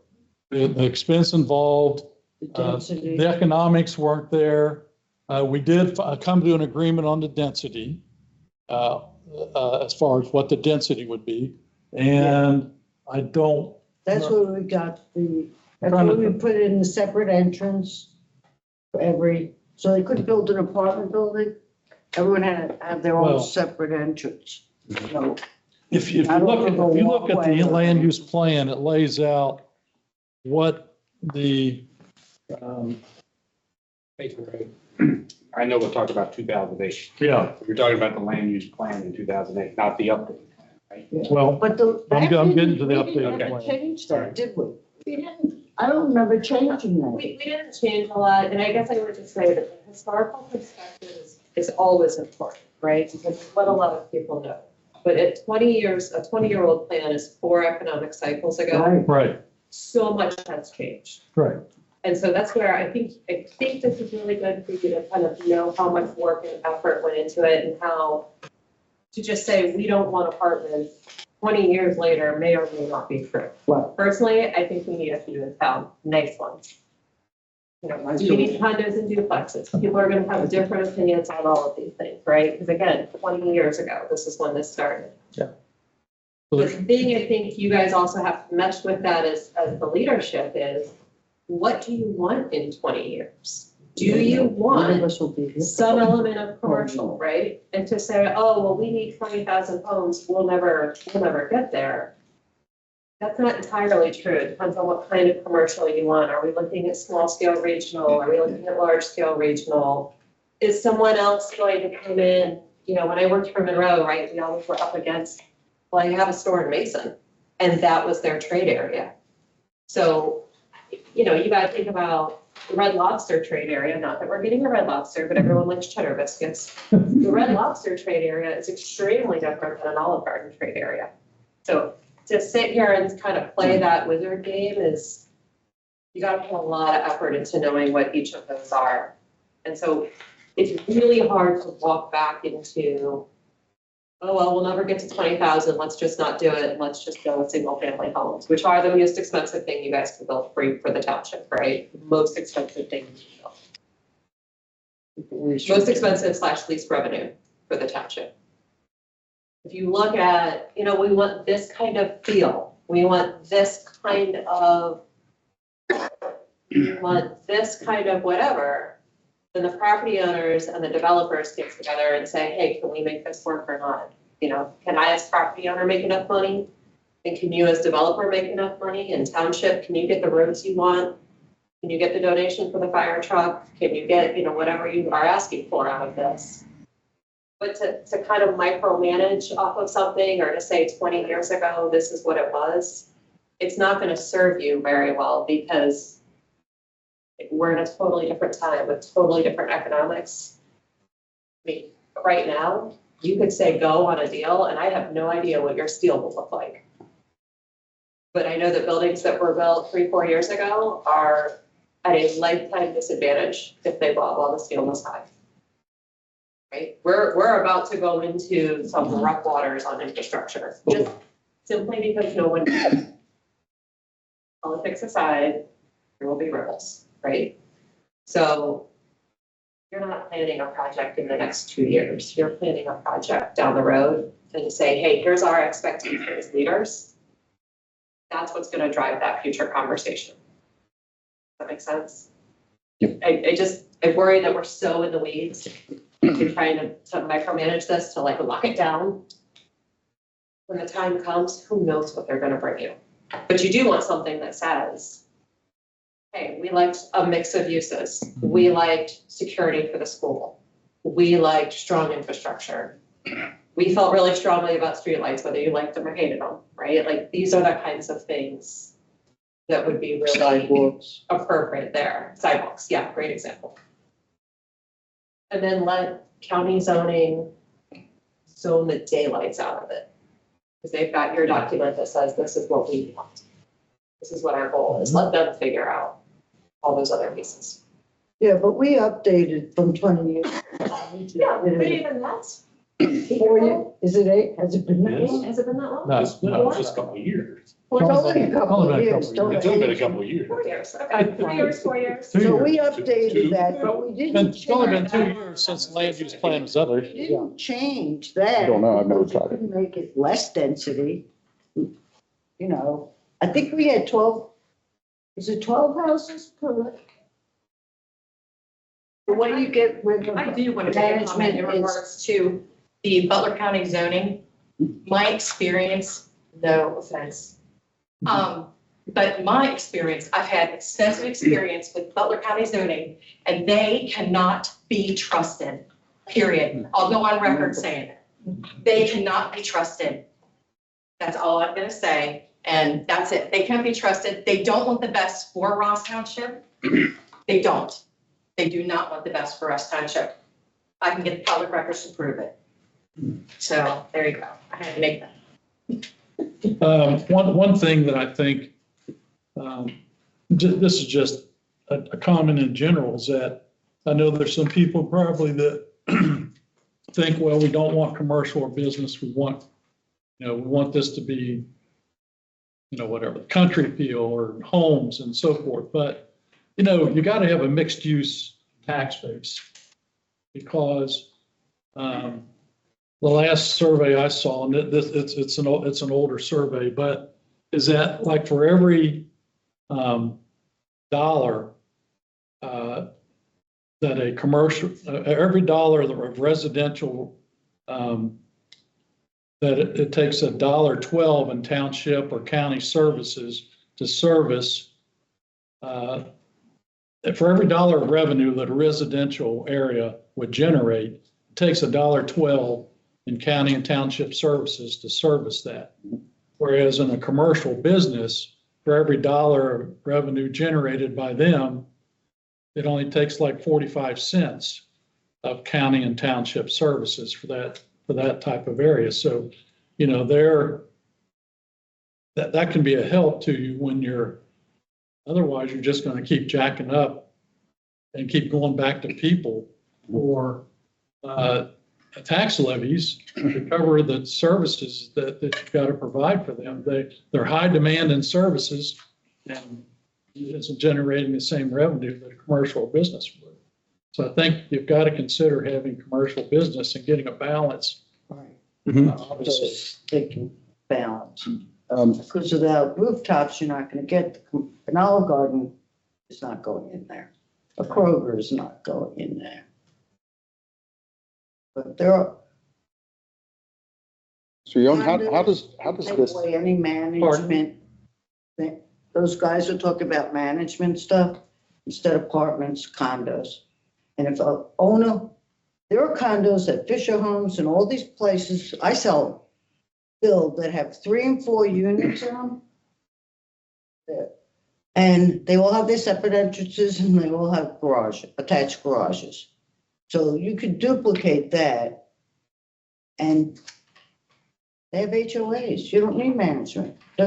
the expense involved,
The density.
the economics weren't there. We did come to an agreement on the density, as far as what the density would be. And I don't,
That's where we got that's
Trying
where
to-
we put in the separate entrance for every, so they couldn't build an apartment building. Everyone had to have their
Well-
own separate entrance. So,
if you
I don't
look at,
know
if you
the
look at
walkway
the
or-
land use plan, it lays out what the,
I know we're talking about 2008.
yeah,
You're talking about the land use plan in 2008, not the update plan, right?
well,
But the.
I'm getting to the
we didn't
updated
ever
plan.
change that, did we? We didn't. I don't remember changing that.
We didn't change a lot, and I guess I would just say that the historical perspective is always important, right? Because it's what a lot of people know. But at 20 years, a 20-year-old plan is 4 economic cycles ago.
Right.
right,
So much has changed.
right.
And so that's where I think this is really good for you to kind of know how much work and effort went into it and how to just say, we don't want apartments 20 years later may or may not be true.
Right.
Personally, I think we need a few in town, nice ones. You know, do you need condos and duplexes? People are going to have different opinions on all of these things, right? Because again, 20 years ago, this is when this started.
So
The thing I think you guys also have to mesh with that as the leadership is, what do you want in 20 years? Do you
One of
want
us will be here.
some element of commercial, right? And to say, oh, well, we need 20,000 homes, we'll never get there. That's not entirely true. It depends on what kind of commercial you want. Are we looking at small scale regional? Are we looking at large scale regional? Is someone else going to come in? You know, when I worked for Monroe, right, we always were up against, well, you have a store in Mason, and that was their trade area. So, you know, you got to think about the Red Lobster trade area, not that we're getting a Red Lobster, but everyone likes cheddar biscuits. The Red Lobster trade area is extremely different than an Olive Garden trade area. So to sit here and kind of play that wizard game is, you got to put a lot of effort into knowing what each of those are. And so it's really hard to walk back into, oh, well, we'll never get to 20,000. Let's just not do it. And let's just go with single family homes, which are the most expensive thing you guys can build for the township, right? The most expensive thing you can build. Most expensive / least revenue for the township. If you look at, you know, we want this kind of feel. We want this kind of, we want this kind of whatever. Then the property owners and the developers get together and say, hey, can we make this work or not? You know, can I as property owner make enough money? And can you as developer make enough money? And township, can you get the roads you want? Can you get the donation for the fire truck? Can you get, you know, whatever you are asking for out of this? But to kind of micromanage off of something or to say 20 years ago, this is what it was, it's not going to serve you very well because we're in a totally different time with totally different economics. I mean, right now, you could say go on a deal and I have no idea what your steel will look like. But I know that buildings that were built 3-4 years ago are at a lifetime disadvantage if they bought while the ceiling was high. Right? We're about to go into some rough waters on infrastructure, just simply because no one, politics aside, there will be ripples, right? So you're not planning a project in the next 2 years. You're planning a project down the road and say, hey, here's our expectations as leaders. That's what's going to drive that future conversation. Does that make sense?
Yep.
I worry that we're so in the weeds. You're trying to micromanage this to like lock it down. When the time comes, who knows what they're going to bring you? But you do want something that says, hey, we liked a mix of uses. We liked security for the school. We liked strong infrastructure. We felt really strongly about streetlights, whether you liked them or hated them, right? Like these are the kinds of things that would be really
Sidewalks.
appropriate there. Sidewalks, yeah, great example. And then let county zoning zone the daylights out of it. Because they've got your document that says this is what we want. This is what our goal is. Let them figure out all those other pieces.
Yeah, but we updated from 20 years.
Yeah, but even that's.
4 years, is it 8? Has it been that
Yes.
long?
Has it been that long?
No,
No, it's just a couple of years.
Well, it's only a couple
Only
of
been a
years.
couple of
don't
It's only been a
age
couple of years.
4 years, okay, 3 years, 4 years.
2
So
years.
we
Two.
updated that, but we didn't.
It's only been
change-
2 years since the land use plan was up.
We didn't change that.
I don't know, I've never
because we
tried it.
couldn't make it less density. You know, I think we had 12, is it 12 houses per? The way you get rid of.
I do want to make a comment in
management is-
regards to the Butler County zoning. My experience, no offense. But my experience, I've had extensive experience with Butler County zoning, and they cannot be trusted, period. I'll go on record saying it. They cannot be trusted. That's all I'm gonna say, and that's it. They can't be trusted. They don't want the best for Ross Township. They don't. They do not want the best for Ross Township. I can get the public records to prove it. So there you go. I had to make that.
One thing that I think, this is just a comment in general, is that I know there's some people probably that think, well, we don't want commercial or business. We want, we want this to be, whatever, country feel or homes and so forth. But, you got to have a mixed use tax base because the last survey I saw, and it's an older survey, but is that like for every dollar that a commercial, every dollar of residential, that it takes $1.12 in township or county services to service. For every dollar of revenue that a residential area would generate, it takes $1.12 in county and township services to service that. Whereas in a commercial business, for every dollar of revenue generated by them, it only takes like 45 cents of county and township services for that type of area. So, that can be a help to you when otherwise you're just going to keep jacking up and keep going back to people for tax levies to cover the services that you've got to provide for them. They're high demand in services and it isn't generating the same revenue that a commercial business would. So I think you've got to consider having commercial business and getting a balance.
Right.
Obviously.
Thinking balance. Because without rooftops, you're not gonna get, an Olive Garden is not going in there. A Kroger is not going in there. But there are,
So how does
take
this,
away any management. Those guys are talking about management stuff instead of apartments, condos. And if a owner, there are condos at Fisher Homes and all these places, I sell, build that have 3 and 4 units in them. And they all have their separate entrances and they all have attached garages. So you could duplicate that. And they have HOAs. You don't need management. It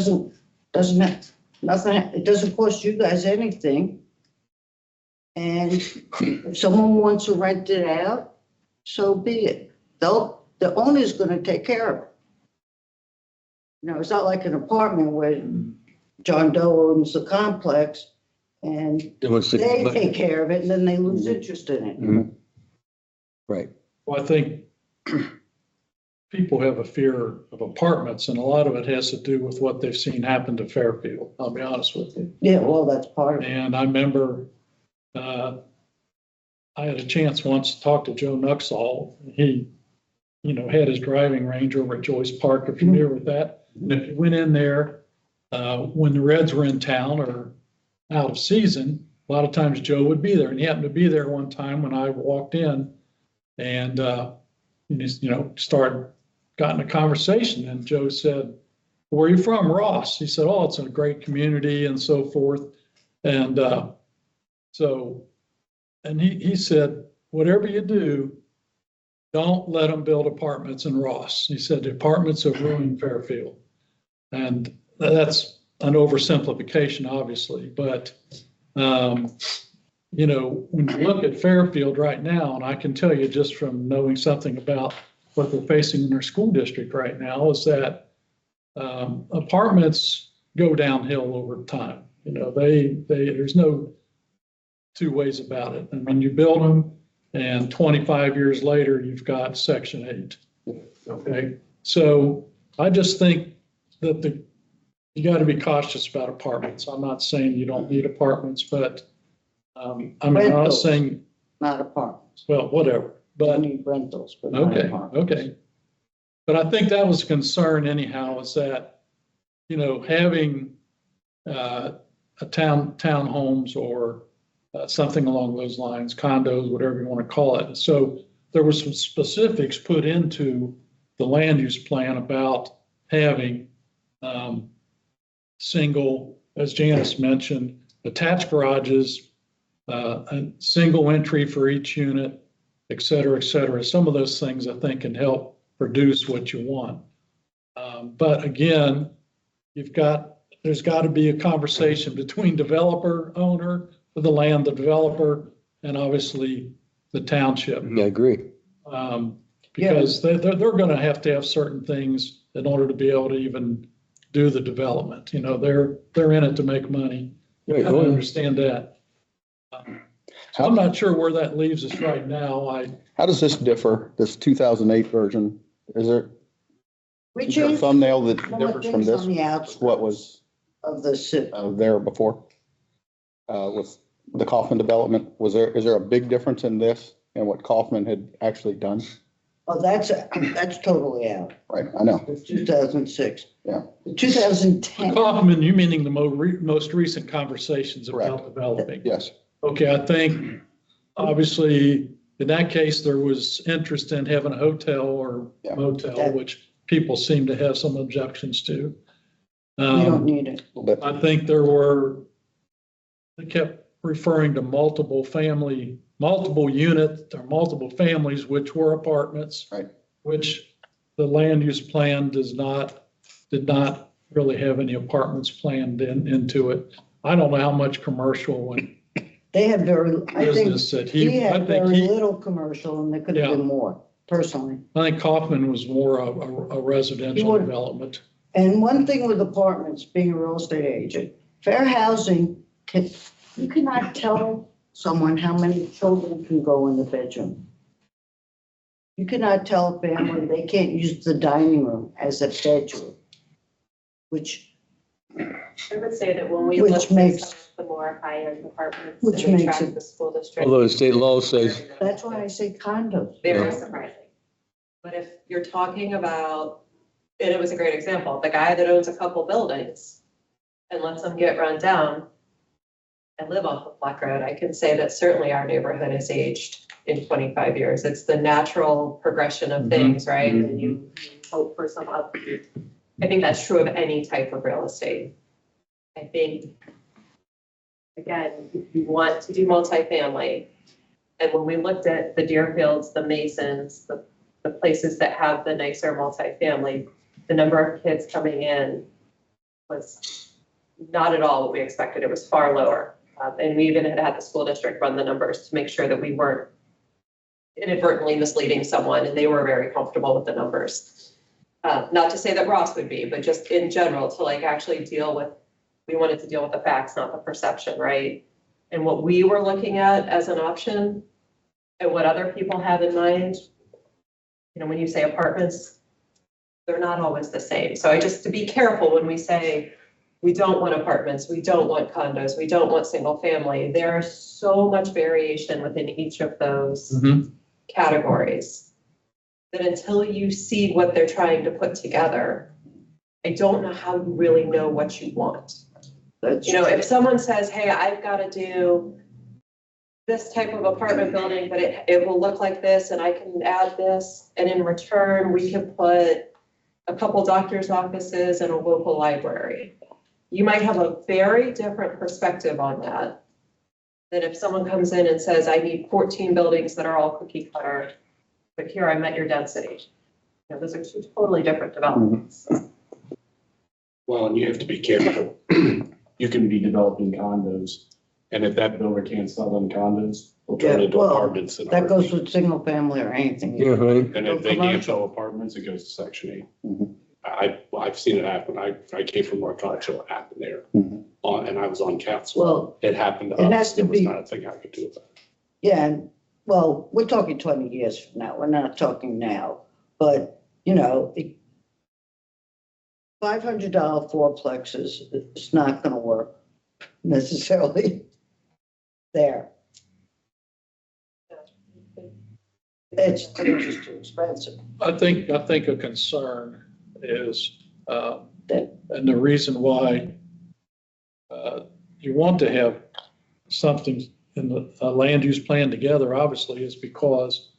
doesn't cost you guys anything. And if someone wants to rent it out, so be it. The owner's gonna take care of it. You know, it's not like an apartment where John Doe owns the complex and
They want to-
they take care of it and then they lose interest in it.
Mhm. Right.
Well, I think people have a fear of apartments, and a lot of it has to do with what they've seen happen to Fairfield, I'll be honest with you.
Yeah, well, that's part of it.
And I remember, I had a chance once to talk to Joe Nuxall. He, had his driving range over at Joyce Park, if you're familiar with that. And if you went in there, when the Reds were in town or out of season, a lot of times Joe would be there. And he happened to be there one time when I walked in and, got in a conversation, and Joe said, "Where are you from?" "Ross." He said, "Oh, it's a great community," and so forth. And he said, "Whatever you do, don't let them build apartments in Ross." He said, "The apartments have ruined Fairfield." And that's an oversimplification, obviously, but, when you look at Fairfield right now, and I can tell you just from knowing something about what they're facing in their school district right now, is that apartments go downhill over time. There's no two ways about it. I mean, you build them and 25 years later, you've got Section 8. Okay. So I just think that you got to be cautious about apartments. I'm not saying you don't need apartments, but I'm not
Rentals.
saying,
Not apartments.
well, whatever,
You
but
need rentals, but not
okay,
apartments.
okay. But I think that was a concern anyhow, is that, having townhomes or something along those lines, condos, whatever you want to call it. So there were some specifics put into the land use plan about having single, as Janice mentioned, attached garages, a single entry for each unit, et cetera, et cetera. Some of those things I think can help produce what you want. But again, there's got to be a conversation between developer, owner of the land, the developer, and obviously the township.
I agree.
Because they're going to have certain things in order to be able to even do the development. They're in it to make money. I understand that. So I'm not sure where that leaves us right now.
How does this differ, this 2008 version? Is there
We
a
changed
thumbnail that
some of
differs from
things
this?
on the outskirts
What was
of the city.
there before? With the Kaufman development, is there a big difference in this and what Kaufman had actually done?
Oh, that's totally out.
Right, I know.
It's 2006.
Yeah.
The 2010.
Kaufman, you meaning the most recent conversations about
Correct.
developing?
Yes.
Okay, I think obviously in that case, there was interest in having a hotel or
Yeah.
motel, which people seem to have some objections to.
We don't need it.
But
I think they kept referring to multiple unit or multiple families, which were apartments.
Right.
Which the land use plan did not really have any apartments planned into it. I don't know how much commercial and
They had I think
business that
he
I
had
think
very little commercial and there could have
Yeah.
been more, personally.
I think Kaufman was more a residential
would-
development.
And one thing with apartments, being a real estate agent, fair housing, you cannot tell someone how many children can go in the bedroom. You cannot tell a family they can't use the dining room as a bedroom, which,
I would say that when we
Which
look at
makes-
some of the more high-end apartments
Which
and we
makes
track
it-
the school district.
Although the state law says,
that's why I say condos.
Very surprising. But if you're talking about, and it was a great example, the guy that owns a couple buildings and lets them get run down and live off of Black Road, I can say that certainly our neighborhood has aged in 25 years. It's the natural progression of things, right? And you hope for some upkeep. I think that's true of any type of real estate. I think, again, if you want to do multifamily, and when we looked at the Deerfields, the Masons, the places that have the nicer multifamily, the number of kids coming in was not at all what we expected. It was far lower. And we even had the school district run the numbers to make sure that we weren't inadvertently misleading someone, and they were very comfortable with the numbers. Not to say that Ross would be, but just in general, to like actually deal with, we wanted to deal with the facts, not the perception, right? And what we were looking at as an option and what other people have in mind, you know, when you say apartments, they're not always the same. So I just, to be careful when we say, we don't want apartments, we don't want condos, we don't want single family. There's so much variation within each of those categories that until you see what they're trying to put together, I don't know how you really know what you want. You know, if someone says, hey, I've got to do this type of apartment building, but it will look like this and I can add this, and in return, we can put a couple doctor's offices and a local library. You might have a very different perspective on that than if someone comes in and says, I need 14 buildings that are all cookie cutter, but here I met your density. You know, those are two totally different developments.
Well, and you have to be careful. You can be developing condos, and if that builder can't sell them condos, they'll turn
Yeah,
into
well,
apartments. in
That goes
RP.
with single family or anything.
Yeah, right.
And if they can't sell apartments, it goes to Section 8.
Mhm.
I've seen it happen. I came from North College, so it happened there.
Mhm.
And I was on council.
Well,
It happened to
it
us.
has to
There was
be-
not a thing I could do about it.
yeah, and, well, we're talking 20 years from now. We're not talking now. But, you know, $500 fourplexes, it's not going to work necessarily there. It's just too expensive.
I think a concern is,
That-
and the reason why you want to have something in the land use plan together, obviously, is because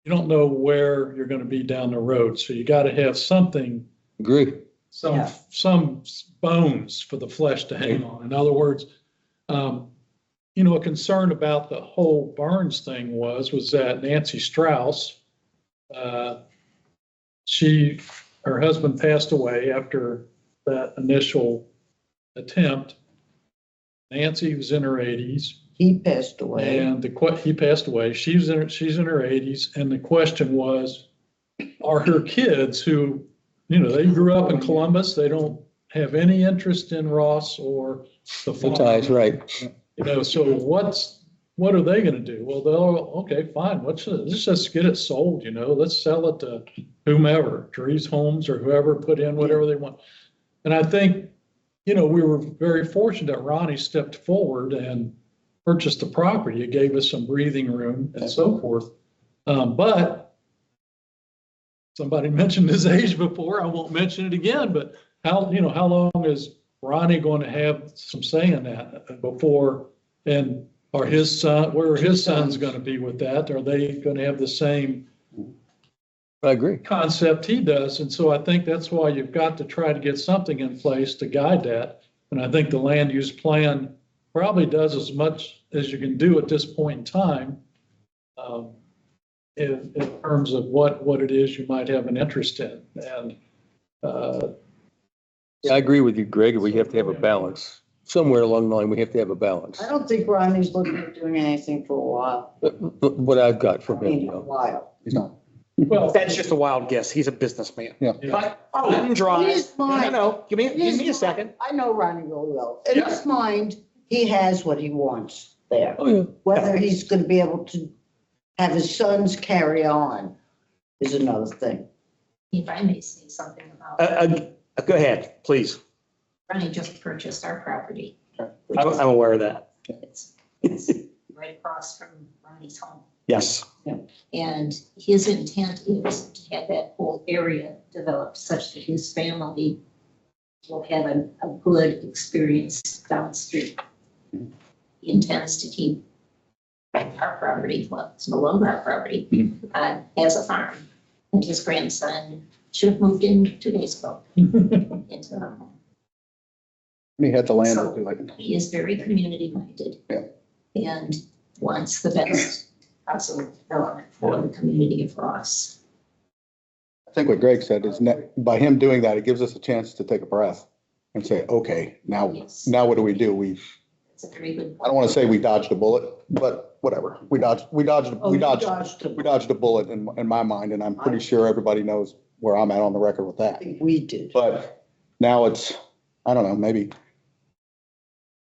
you don't know where you're going to be down the road. So you got to have something,
Agree.
Yeah.
some bones for the flesh to hang on. In other words, you know, a concern about the whole Barnes thing was that Nancy Strauss, her husband passed away after that initial attempt. Nancy was in her 80s,
He passed away.
and he passed away. She's in her 80s, and the question was, are her kids who, you know, they grew up in Columbus, they don't have any interest in Ross or the farm.
Sometimes, right.
You know, so what are they gonna do? Well, okay, fine, let's just get it sold, you know, let's sell it to whomever, Dries Homes or whoever, put in whatever they want. And I think, you know, we were very fortunate that Ronnie stepped forward and purchased the property. It gave us some breathing room and so forth. But somebody mentioned his age before, I won't mention it again, but how long is Ronnie going to have some say in that before? And where are his sons going to be with that? Are they going to have the same
I agree.
concept he does? And so I think that's why you've got to try to get something in place to guide that. And I think the land use plan probably does as much as you can do at this point in time, in terms of what it is you might have an interest in. And
Yeah, I agree with you, Greg. We have to have a balance. Somewhere along the line, we have to have a balance.
I don't think Ronnie's looking at doing anything for a while.
What I've got
I
from him,
mean,
you
a
know.
while.
He's not.
Well, that's just a wild guess. He's a businessman.
Yeah.
But cut and dry.
In his mind-
No, give me a second.
I know Ronnie really well. In his mind, he has what he wants there.
Oh, yeah.
Whether he's going to be able to have his sons carry on is another thing.
If I may say something about,
Go ahead, please.
Ronnie just purchased our property.
I'm aware of that.
It's right across from Ronnie's home.
Yes.
And his intent is to have that whole area developed such that his family will have a good experience downstream. He intends to keep our property, well, it's below our property, as a farm. And his grandson should have moved in 2 days ago into the home.
He had the land.
So-
to do like,
He is very community minded.
Yeah.
And wants the best possible development for the community of Ross.
I think what Greg said is by him doing that, it gives us a chance to take a breath and say, okay, now
Yes.
what do we do?
It's a very good.
I don't want to say we dodged a bullet, but whatever. We dodged
Oh, you dodged
a bullet in my mind, and I'm pretty sure everybody knows where I'm at on the record with
I
that.
think we did.
But now it's, I don't know, maybe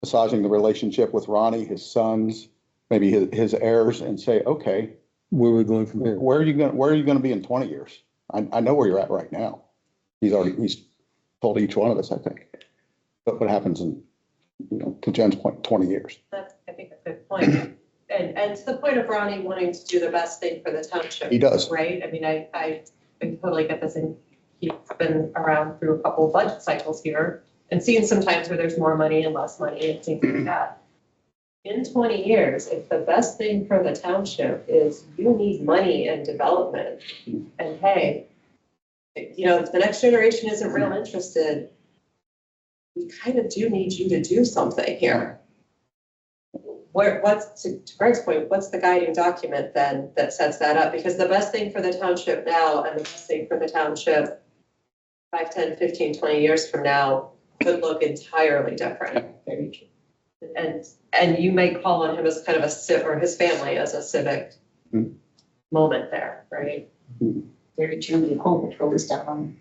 massaging the relationship with Ronnie, his sons, maybe his heirs, and say, okay,
Where are we going from here?
where are you going to be in 20 years? I know where you're at right now. He's told each one of us, I think. But what happens in, to Jen's point, 20 years?
That's, I think, a good point. And to the point of Ronnie wanting to do the best thing for the township.
He does.
Right? I mean, I totally get this, and he's been around through a couple of budget cycles here and seen some times where there's more money and less money and things like that. In 20 years, if the best thing for the township is you need money and development, and hey, if the next generation isn't real interested, we kind of do need you to do something here. What's, to Greg's point, what's the guiding document then that sets that up? Because the best thing for the township now and the best thing for the township 5, 10, 15, 20 years from now could look entirely different.
Very true.
And you may call on him as kind of or his family as a civic moment there, right?
Very true. The whole patrol is down on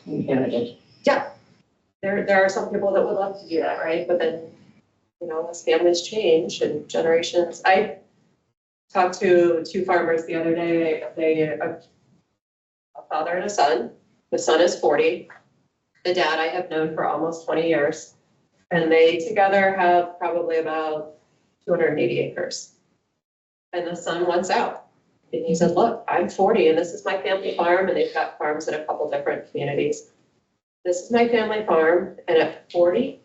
inherited.
Yeah. There are some people that would love to do that, right? But then, as families change and generations. I talked to 2 farmers the other day. A father and a son. The son is 40. The dad I have known for almost 20 years. And they together have probably about 280 acres. And the son wants out. And he said, look, I'm 40 and this is my family farm. And they've got farms in a couple different communities. This is my family farm. And at 40,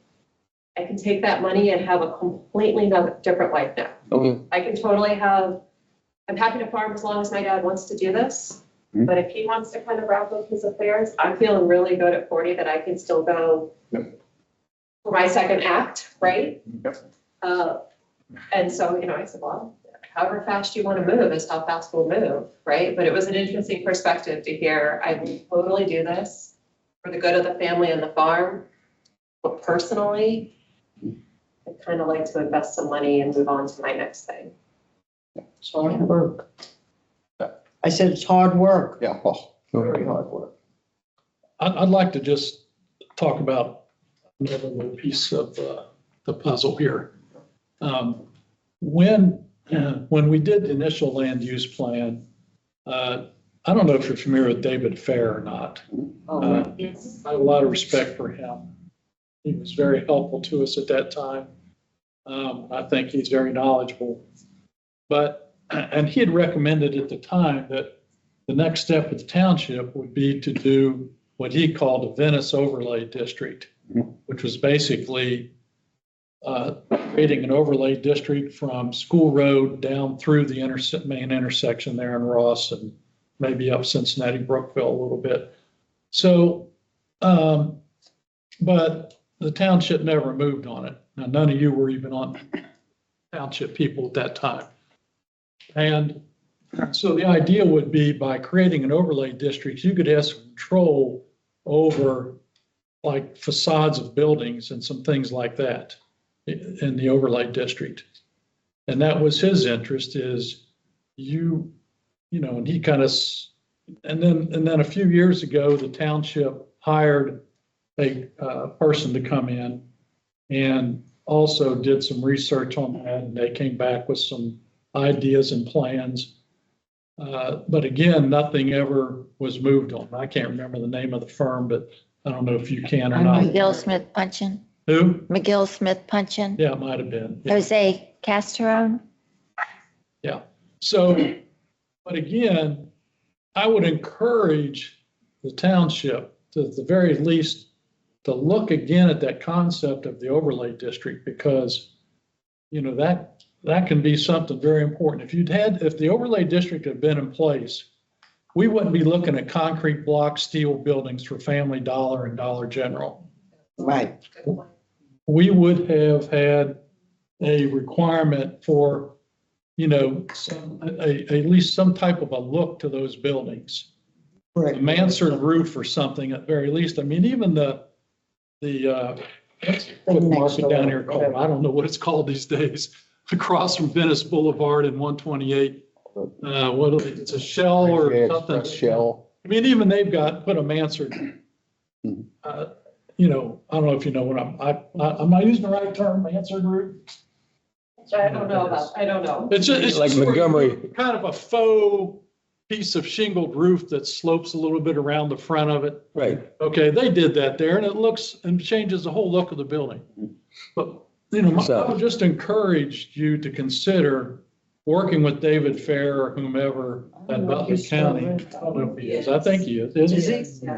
I can take that money and have a completely different life now.
Okay.
I can totally I'm happy to farm as long as my dad wants to do this. But if he wants to kind of wrap up his affairs, I'm feeling really good at 40 that I can still go for my second act, right? And so, I said, well, however fast you want to move is how fast we'll move, right? But it was an interesting perspective to hear. I will totally do this for the good of the family and the farm. But personally, I'd kind of like to invest some money and move on to my next thing.
It's hard work. I said it's hard work.
Yeah, well,
Very hard work.
I'd like to just talk about another little piece of the puzzle here. When we did the initial land use plan, I don't know if you're familiar with David Fair or not.
Yes.
I have a lot of respect for him. He was very helpful to us at that time. I think he's very knowledgeable. And he had recommended at the time that the next step of the township would be to do what he called a Venice overlay district, which was basically creating an overlay district from School Road down through the main intersection there in Ross and maybe up Cincinnati, Brookville a little bit. So, but the township never moved on it. Now, none of you were even on township people at that time. And so the idea would be by creating an overlay district, you could have some control over like facades of buildings and some things like that in the overlay district. And that was his interest is and he kind of, and then a few years ago, the township hired a person to come in and also did some research on that. And they came back with some ideas and plans. But again, nothing ever was moved on. I can't remember the name of the firm, but I don't know if you can or not.
McGill Smith Punchin.
Who?
McGill Smith Punchin.
Yeah, it might have been. Yeah.
Jose Castrone.
Yeah. So, but again, I would encourage the township to at the very least to look again at that concept of the overlay district because, that can be something very important. If the overlay district had been in place, we wouldn't be looking at concrete block steel buildings for Family Dollar and Dollar General.
Right.
We would have had a requirement for, at least some type of a look to those buildings. A mansard roof or something at very least. I mean, even the Put market down here called, I don't know what it's called these days, across from Venice Boulevard and 128. What, it's a Shell or
Yeah,
something.
Express Shell.
I mean, even they've got, put a mansard.
Mhm.
You know, I don't know if you know what am I using the right term, mansard roof?
I don't know about, I don't know.
It's just, it's
Like
sort of
Montgomery.
kind of a faux piece of shingled roof that slopes a little bit around the front of it.
Right.
Okay, they did that there and it looks and changes the whole look of the building. But, you know,
So-
I would just encourage you to consider working with David Fair or whomever at Butler County. I don't know if he is. I think he is. Is he?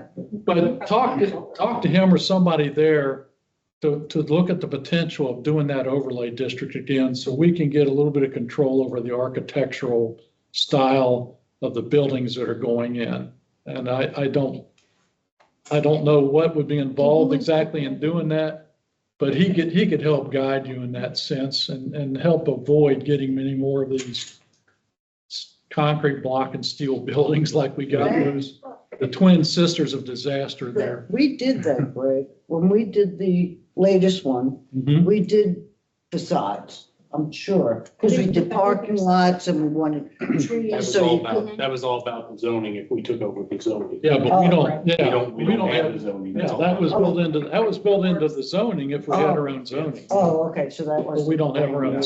But talk to him or somebody there to look at the potential of doing that overlay district again, so we can get a little bit of control over the architectural style of the buildings that are going in. And I don't know what would be involved exactly in doing that, but he could help guide you in that sense and help avoid getting many more of these concrete block and steel buildings like we got those, the twin sisters of disaster there.
We did that, Greg. When we did the latest one,
Mhm.
we did facades, I'm sure. Because we did parking lots and we wanted
That
trees,
was
so
all
you
about,
could.
that was all about the zoning if we took over the zoning.
Yeah, but we
Oh,
don't,
We
yeah,
don't, we don't have the zoning.
yeah, that was built into the zoning if we had our own zoning.
Oh, okay, so that
But
was.
we don't have our own.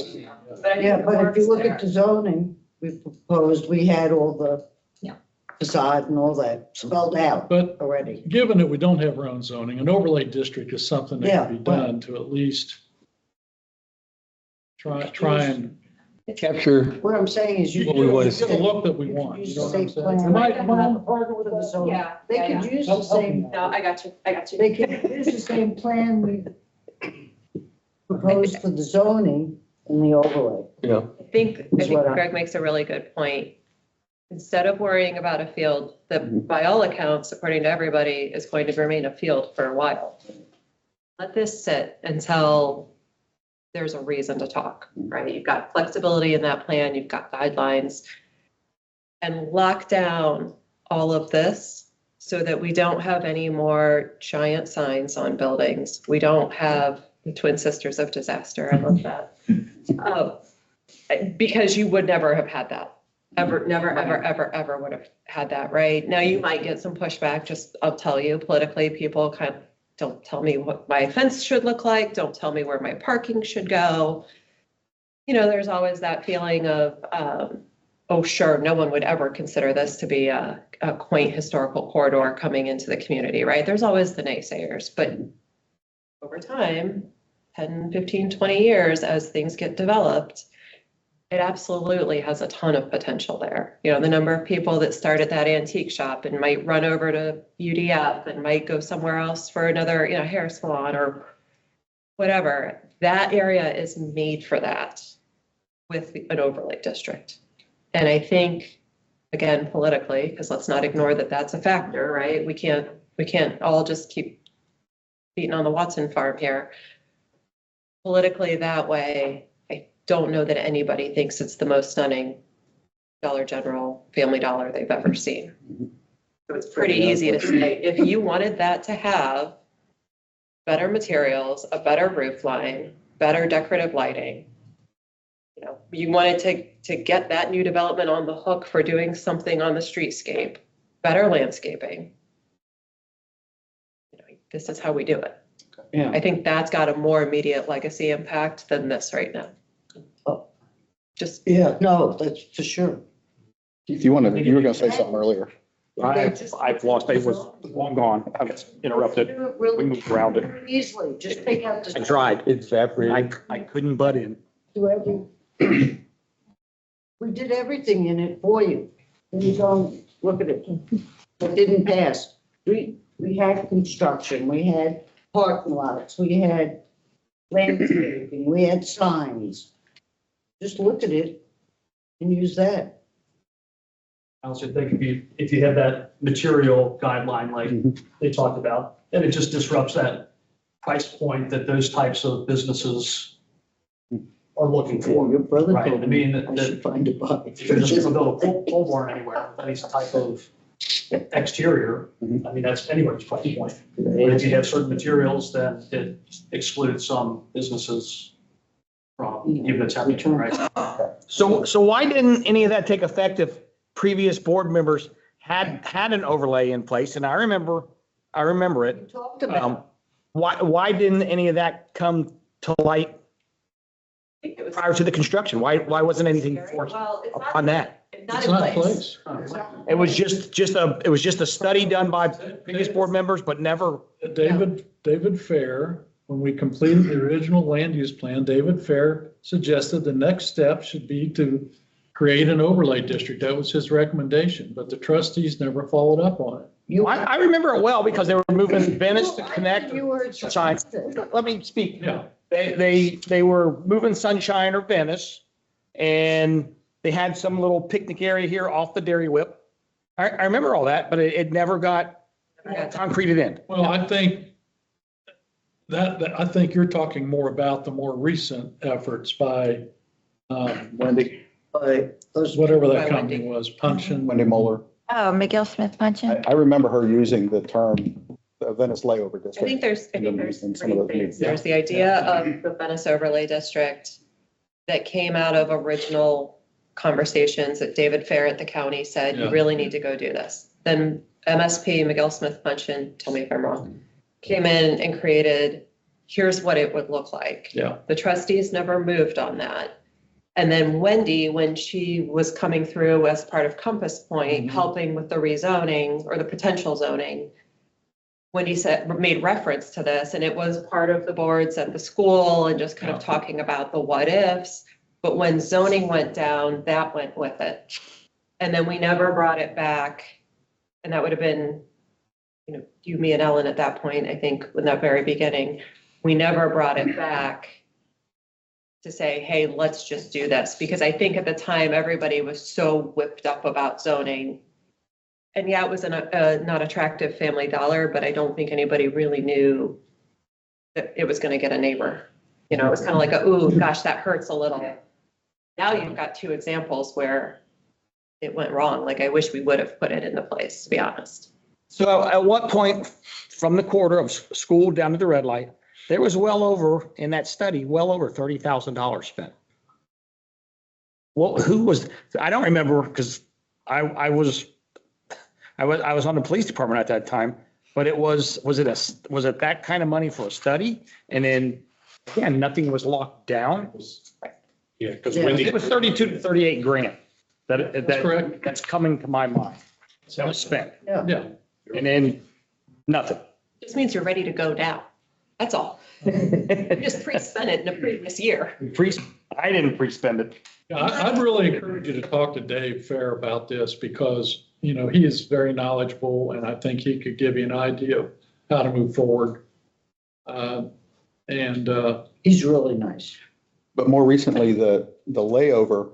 Yeah, but if you look at the zoning, we proposed, we had all the
Yeah.
facade and all that spelled out
But
already.
given that we don't have our own zoning, an overlay district is something that can be done to at least try and
Capture
What I'm saying is you.
What we want to
get the look that we want.
Use
You know
the
what I'm
same
saying?
plan.
Am I on the target with
For the
that?
zoning.
Yeah,
They
yeah,
could
yeah.
use the same,
No, I got you.
they could use the same plan we proposed for the zoning and the overlay.
Yeah.
I think
Is what I-
Greg makes a really good point. Instead of worrying about a field that by all accounts, according to everybody, is going to remain a field for a while. Let this sit until there's a reason to talk, right? You've got flexibility in that plan, you've got guidelines. And lock down all of this so that we don't have any more giant signs on buildings. We don't have the twin sisters of disaster. I love that. Because you would never have had that. Never, ever would have had that, right? Now you might get some pushback, just, I'll tell you, politically, people kind of don't tell me what my fence should look like, don't tell me where my parking should go. You know, there's always that feeling of, oh, sure, no one would ever consider this to be a quaint historical corridor coming into the community, right? There's always the naysayers, but over time, 10, 15, 20 years, as things get developed, it absolutely has a ton of potential there. You know, the number of people that start at that antique shop and might run over to UDF and might go somewhere else for another, you know, hair salon or whatever. That area is made for that with an overlay district. And I think, again, politically, because let's not ignore that that's a factor, right? We can't all just keep beating on the Watson farm here. Politically, that way, I don't know that anybody thinks it's the most stunning Dollar General, Family Dollar they've ever seen. So it's pretty easy to say, if you wanted that to have better materials, a better roof line, better decorative lighting, you know, you wanted to get that new development on the hook for doing something on the streetscape, better landscaping. You know, this is how we do it.
Yeah.
I think that's got a more immediate legacy impact than this right now.
Oh.
Just,
Yeah, no, that's for sure.
If you wanted, you were gonna say something earlier.
I've lost, it was long gone. I was interrupted.
Do it
We
really
moved around it.
easily, just take out
I
the,
tried.
It's evaporated.
I couldn't butt in.
do every. We did everything in it for you. And you don't, look at it. It didn't pass. We had construction, we had parking lots, we had landscaping, we had signs. Just look at it and use that.
I also think if you have that material guideline like they talked about, then it just disrupts that price point that those types of businesses are looking for.
Your brother
Right,
told
I
me
mean,
I should find a buy.
if you're just gonna build a pole barn anywhere with any type of exterior, I mean, that's anybody's price point. But if you have certain materials, then it excludes some businesses from even attempting, right?
So why didn't any of that take effect if previous board members had an overlay in place? And I remember it.
We talked about,
Why didn't any of that come to light prior to the construction? Why wasn't anything forced
Well, it's not,
on that?
it's not
It's
in
not
place.
place.
It was just a study done by previous board members, but never.
David Fair, when we completed the original land use plan, David Fair suggested the next step should be to create an overlay district. That was his recommendation, but the trustees never followed up on it.
I remember it well because they were moving Venice to connect
you were.
Sunshine. Let me speak.
Yeah.
They were moving Sunshine or Venice, and they had some little picnic area here off the Dairy Whip. I remember all that, but it never got concreted in.
Well, I think I think you're talking more about the more recent efforts by,
Wendy.
whatever that company was, Punchin.
Wendy Mueller.
Oh, McGill Smith Puncheon.
I remember her using the term Venice layover
I
district.
think there's
in some
three
of those
things.
meetings.
There's the idea of the Venice overlay district that came out of original conversations that David Fair at the county said, you
Yeah.
really need to go do this. Then MSP, McGill Smith Punchin, tell me if I'm wrong, came in and created, here's what it would look like.
Yeah.
The trustees never moved on that. And then Wendy, when she was coming through as part of Compass Point, helping with the rezoning or the potential zoning, Wendy made reference to this, and it was part of the boards at the school and just kind of talking about the what ifs. But when zoning went down, that went with it. And then we never brought it back. And that would have been, you, me, and Ellen at that point, I think, in that very beginning. We never brought it back to say, hey, let's just do this. Because I think at the time, everybody was so whipped up about zoning. And yeah, it was a not attractive Family Dollar, but I don't think anybody really knew that it was going to get a neighbor. It was kind of like, ooh, gosh, that hurts a little. Now you've got two examples where it went wrong. Like, I wish we would have put it into place, to be honest.
So at what point from the corridor of school down to the red light, there was in that study, well over $30,000 spent. Well, I don't remember because I was on the police department at that time, but was it that kind of money for a study? And then, again, nothing was locked down.
Yeah, because
Yeah.
Wendy,
It was 32 to 38 grand
That's correct.
that's coming to my mind. That was spent.
Yeah.
And then nothing.
Just means you're ready to go now. That's all. You just pre-spent it in a previous year.
I didn't pre-spend it.
Yeah, I'd really encourage you to talk to Dave Fair about this because, he is very knowledgeable and I think he could give you an idea of how to move forward.
He's really nice.
But more recently, the layover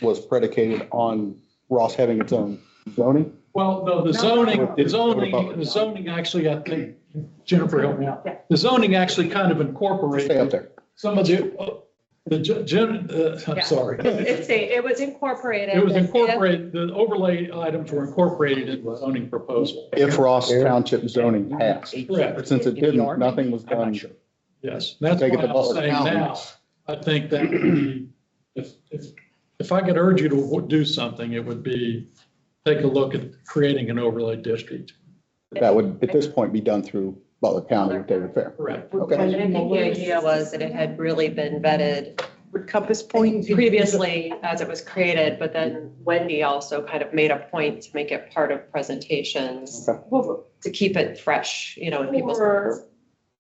was predicated on Ross having its own zoning.
Well, no, the zoning actually, I think, Jennifer, help me out. The zoning actually kind of
Stay up
incorporated
there.
some of I'm sorry.
It was incorporated.
It was incorporated, the overlay items were incorporated in the zoning proposal.
If Ross Township zoning passed.
Correct.
But since it didn't, nothing was
I'm not
done.
sure.
Yes, that's
Take it
why
to
I'm
Butler
saying
County.
now, I think that would be, if I could urge you to do something, it would be take a look at creating an overlay district.
That would, at this point, be done through Butler County with David Fair.
Correct.
And I think the idea was that it had really been vetted
With Compass Point.
previously as it was created, but then Wendy also kind of made a point to make it part of presentations
Okay.
to keep it fresh, in people's minds.
For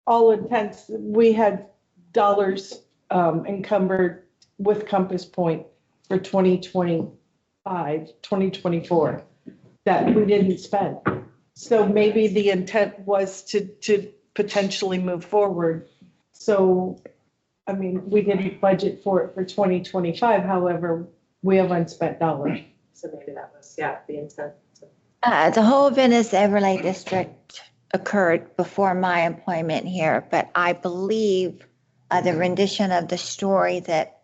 all intents, we had dollars encumbered with Compass Point for 2025, 2024 that we didn't spend. So maybe the intent was to potentially move forward. So, I mean, we didn't budget for it for 2025, however, we have unspent dollars.
So maybe that was, the intent.
The whole Venice Overlay District occurred before my employment here, but I believe the rendition of the story that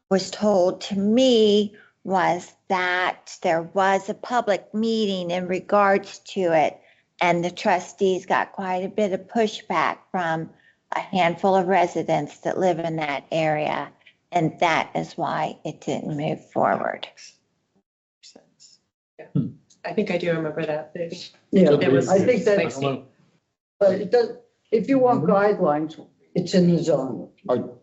was told to me was that there was a public meeting in regards to it, and the trustees got quite a bit of pushback from a handful of residents that live in that area, and that is why it didn't move forward.
I think I do remember that, maybe.
Yeah,
It was
I think that,
spicy.
but it does, if you want guidelines, it's in the zone.
Well,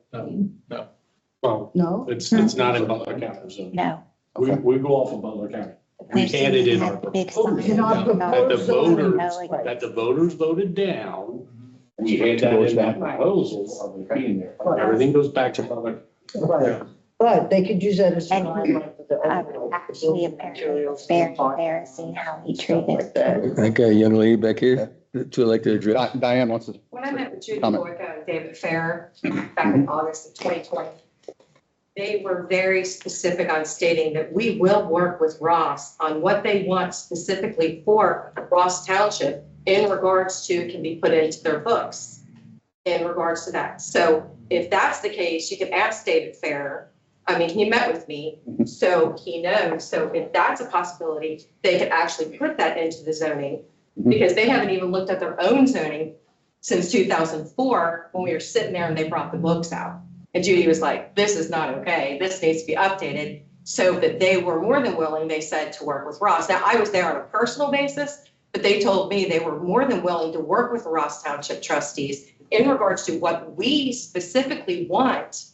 No?
it's not in Butler County, so
No.
we go off of Butler County. We had it in our
Big
proposal.
In our
sign.
That the
proposed zoning,
voters, that the voters voted down. We had that in that proposal of it being there. Everything goes back to Butler.
right. But they could use that as. a
And
guideline for the
Actually, apparently, it's very embarrassing how he treated.
I got a young lady back here that would like to address.
Diane wants to,
When I met with Judy
Comment.
Boyko and David Fair back in August of 2020, they were very specific on stating that we will work with Ross on what they want specifically for Ross Township in regards to can be put into their books in regards to that. So if that's the case, you can ask David Fair. I mean, he met with me, so he knows. So if that's a possibility, they could actually put that into the zoning because they haven't even looked at their own zoning since 2004 when we were sitting there and they brought the books out. And Judy was like, this is not okay. This needs to be updated. So that they were more than willing, they said, to work with Ross. Now, I was there on a personal basis, but they told me they were more than willing to work with the Ross Township trustees in regards to what we specifically want.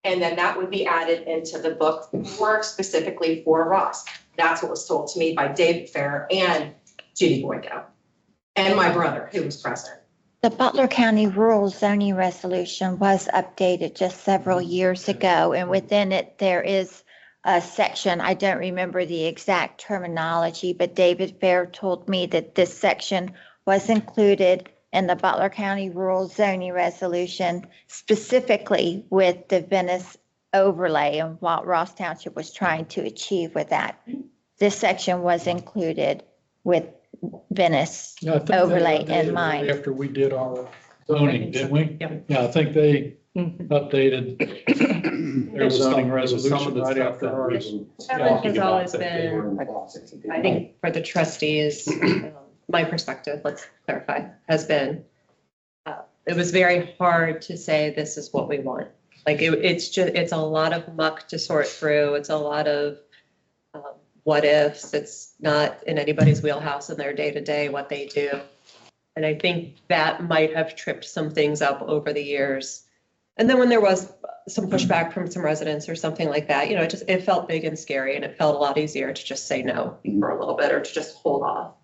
And then that would be added into the book for specifically for Ross. That's what was told to me by David Fair and Judy Boyko and my brother who was present.
The Butler County Rural Zoning Resolution was updated just several years ago, and within it, there is a section, I don't remember the exact terminology, but David Fair told me that this section was included in the Butler County Rural Zoning Resolution, specifically with the Venice overlay and what Ross Township was trying to achieve with that. This section was included with Venice
Yeah, I think they
overlay in
updated
mind.
After we did our zoning, didn't we?
Yep.
Yeah, I think they updated their zoning resolution right after ours.
Challenge has always been, I think, for the trustees, my perspective, let's clarify, has been, it was very hard to say, this is what we want. Like, it's a lot of muck to sort through. It's a lot of what ifs. It's not in anybody's wheelhouse in their day-to-day what they do. And I think that might have tripped some things up over the years. And then when there was some pushback from some residents or something like that, it felt big and scary, and it felt a lot easier to just say no for a little bit or to just hold off.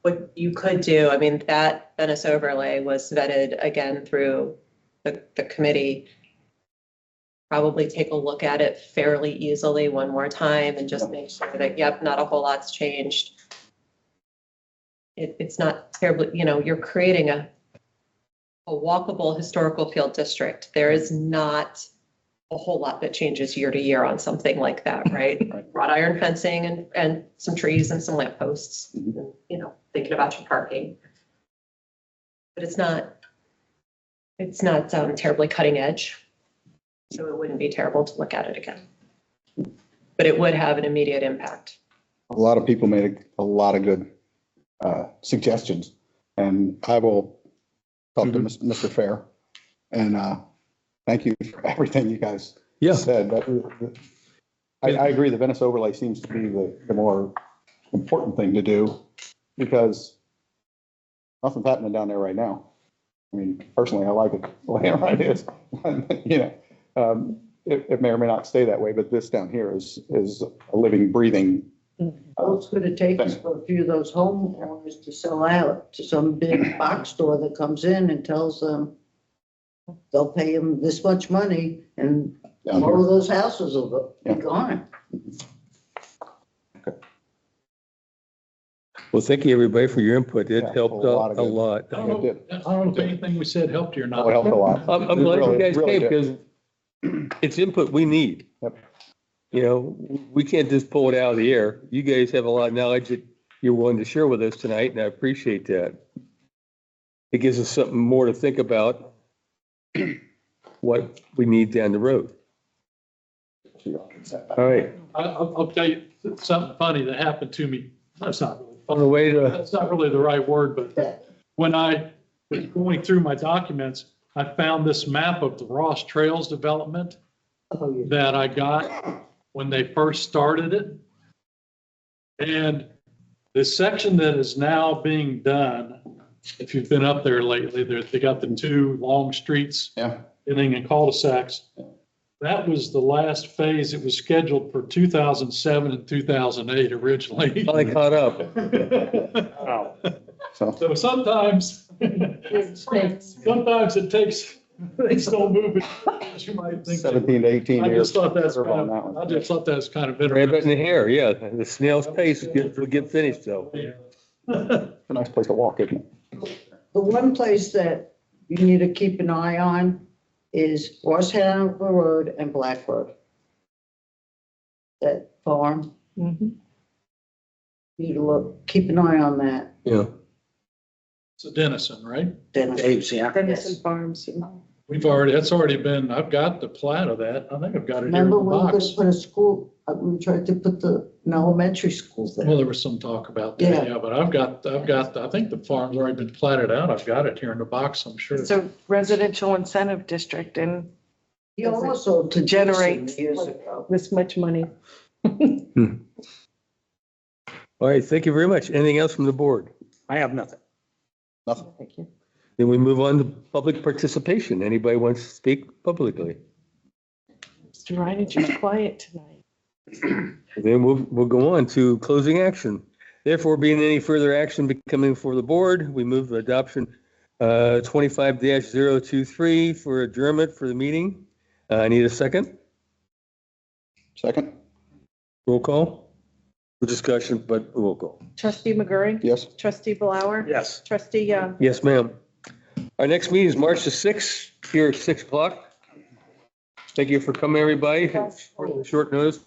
What you could do, I mean, that Venice overlay was vetted again through the committee. Probably take a look at it fairly easily one more time and just make sure that, yep, not a whole lot's changed. It's not terribly, you're creating a walkable historical field district. There is not a whole lot that changes year to year on something like that, right? Wrought iron fencing and some trees and some lampposts, thinking about your parking. But it's not terribly cutting edge. So it wouldn't be terrible to look at it again. But it would have an immediate impact.
a lot of people made a lot of good suggestions, and I will talk to Mr. Fair. And thank you for everything you guys said. I agree, the Venice overlay seems to be the more important thing to do, because nothing's happening down there right now. I mean, personally, I like it the way it is. It may or may not stay that way, but this down here is a living, breathing.
What's going to take us for a few of those homeowners to sell out to some big box store that comes in and tells them they'll pay them this much money and all of those houses will be gone.
Well, thank you, everybody, for your input. It
Yeah,
helped
a lot of
a
good.
lot.
I don't know if anything we said helped you or not.
Oh, it helped a lot.
I'm glad you guys
Really
came,
did.
because it's input we need.
Yep.
We can't just pull it out of the air. You guys have a lot of knowledge that you're willing to share with us tonight, and I appreciate that. It gives us something more to think about what we need down the road. All right,
I'll tell you something funny that happened to me. That's not really
on the way to,
That's not really the right word, but when I was going through my documents, I found this map of the Ross Trails development that I got when they first started it. And the section that is now being done, if you've been up there lately, they got the two long streets
Yeah.
ending in cul-de-sacs. That was the last phase. It was scheduled for 2007 and 2008 originally.
finally caught up.
Wow.
So sometimes it takes, things don't move as you might think.
17 to 18
I
years.
just thought that's
on that
I
one.
just thought that was kind of
Rabbit in
interesting.
the hair, yeah. The snail's pace will get finished though.
It's a nice place to walk, isn't it?
The one place that you need to keep an eye on is Ross Hanover Road and Black Road. That farm,
Mhm.
you need to look, keep an eye on that.
Yeah.
It's a Dennison, right?
Dennis.
Dave's, yeah.
Dennison Farms.
That's already been, I've got the plat of that. I think I've got it here in
Remember
the
we were gonna
box.
put a school, we tried to put an elementary school
Well,
there.
there was some talk about that,
Yeah.
yeah, but I think the farm's already been platted out. I've got it here in the box, I'm sure.
It's a residential incentive district and
He also to
generate
Jason years ago.
this much money.
All right, thank you very much. Anything else from the board?
I have nothing.
Thank you.
Then we move on to public participation. Anybody wants to speak publicly?
Mr. Ryan, you're quiet tonight.
Then we'll go on to closing action. Therefore, being any further action becoming for the board, we move to adoption 25-023 for adjournment for the meeting. I need a second.
Second?
Roll call. Discussion, but roll call.
Trustee McGurran?
Yes.
Trustee Blower?
Yes.
Trustee Young?
Yes, ma'am. Our next meeting is March the 6th, here at 6 o'clock. Thank you for coming, everybody. Short notice.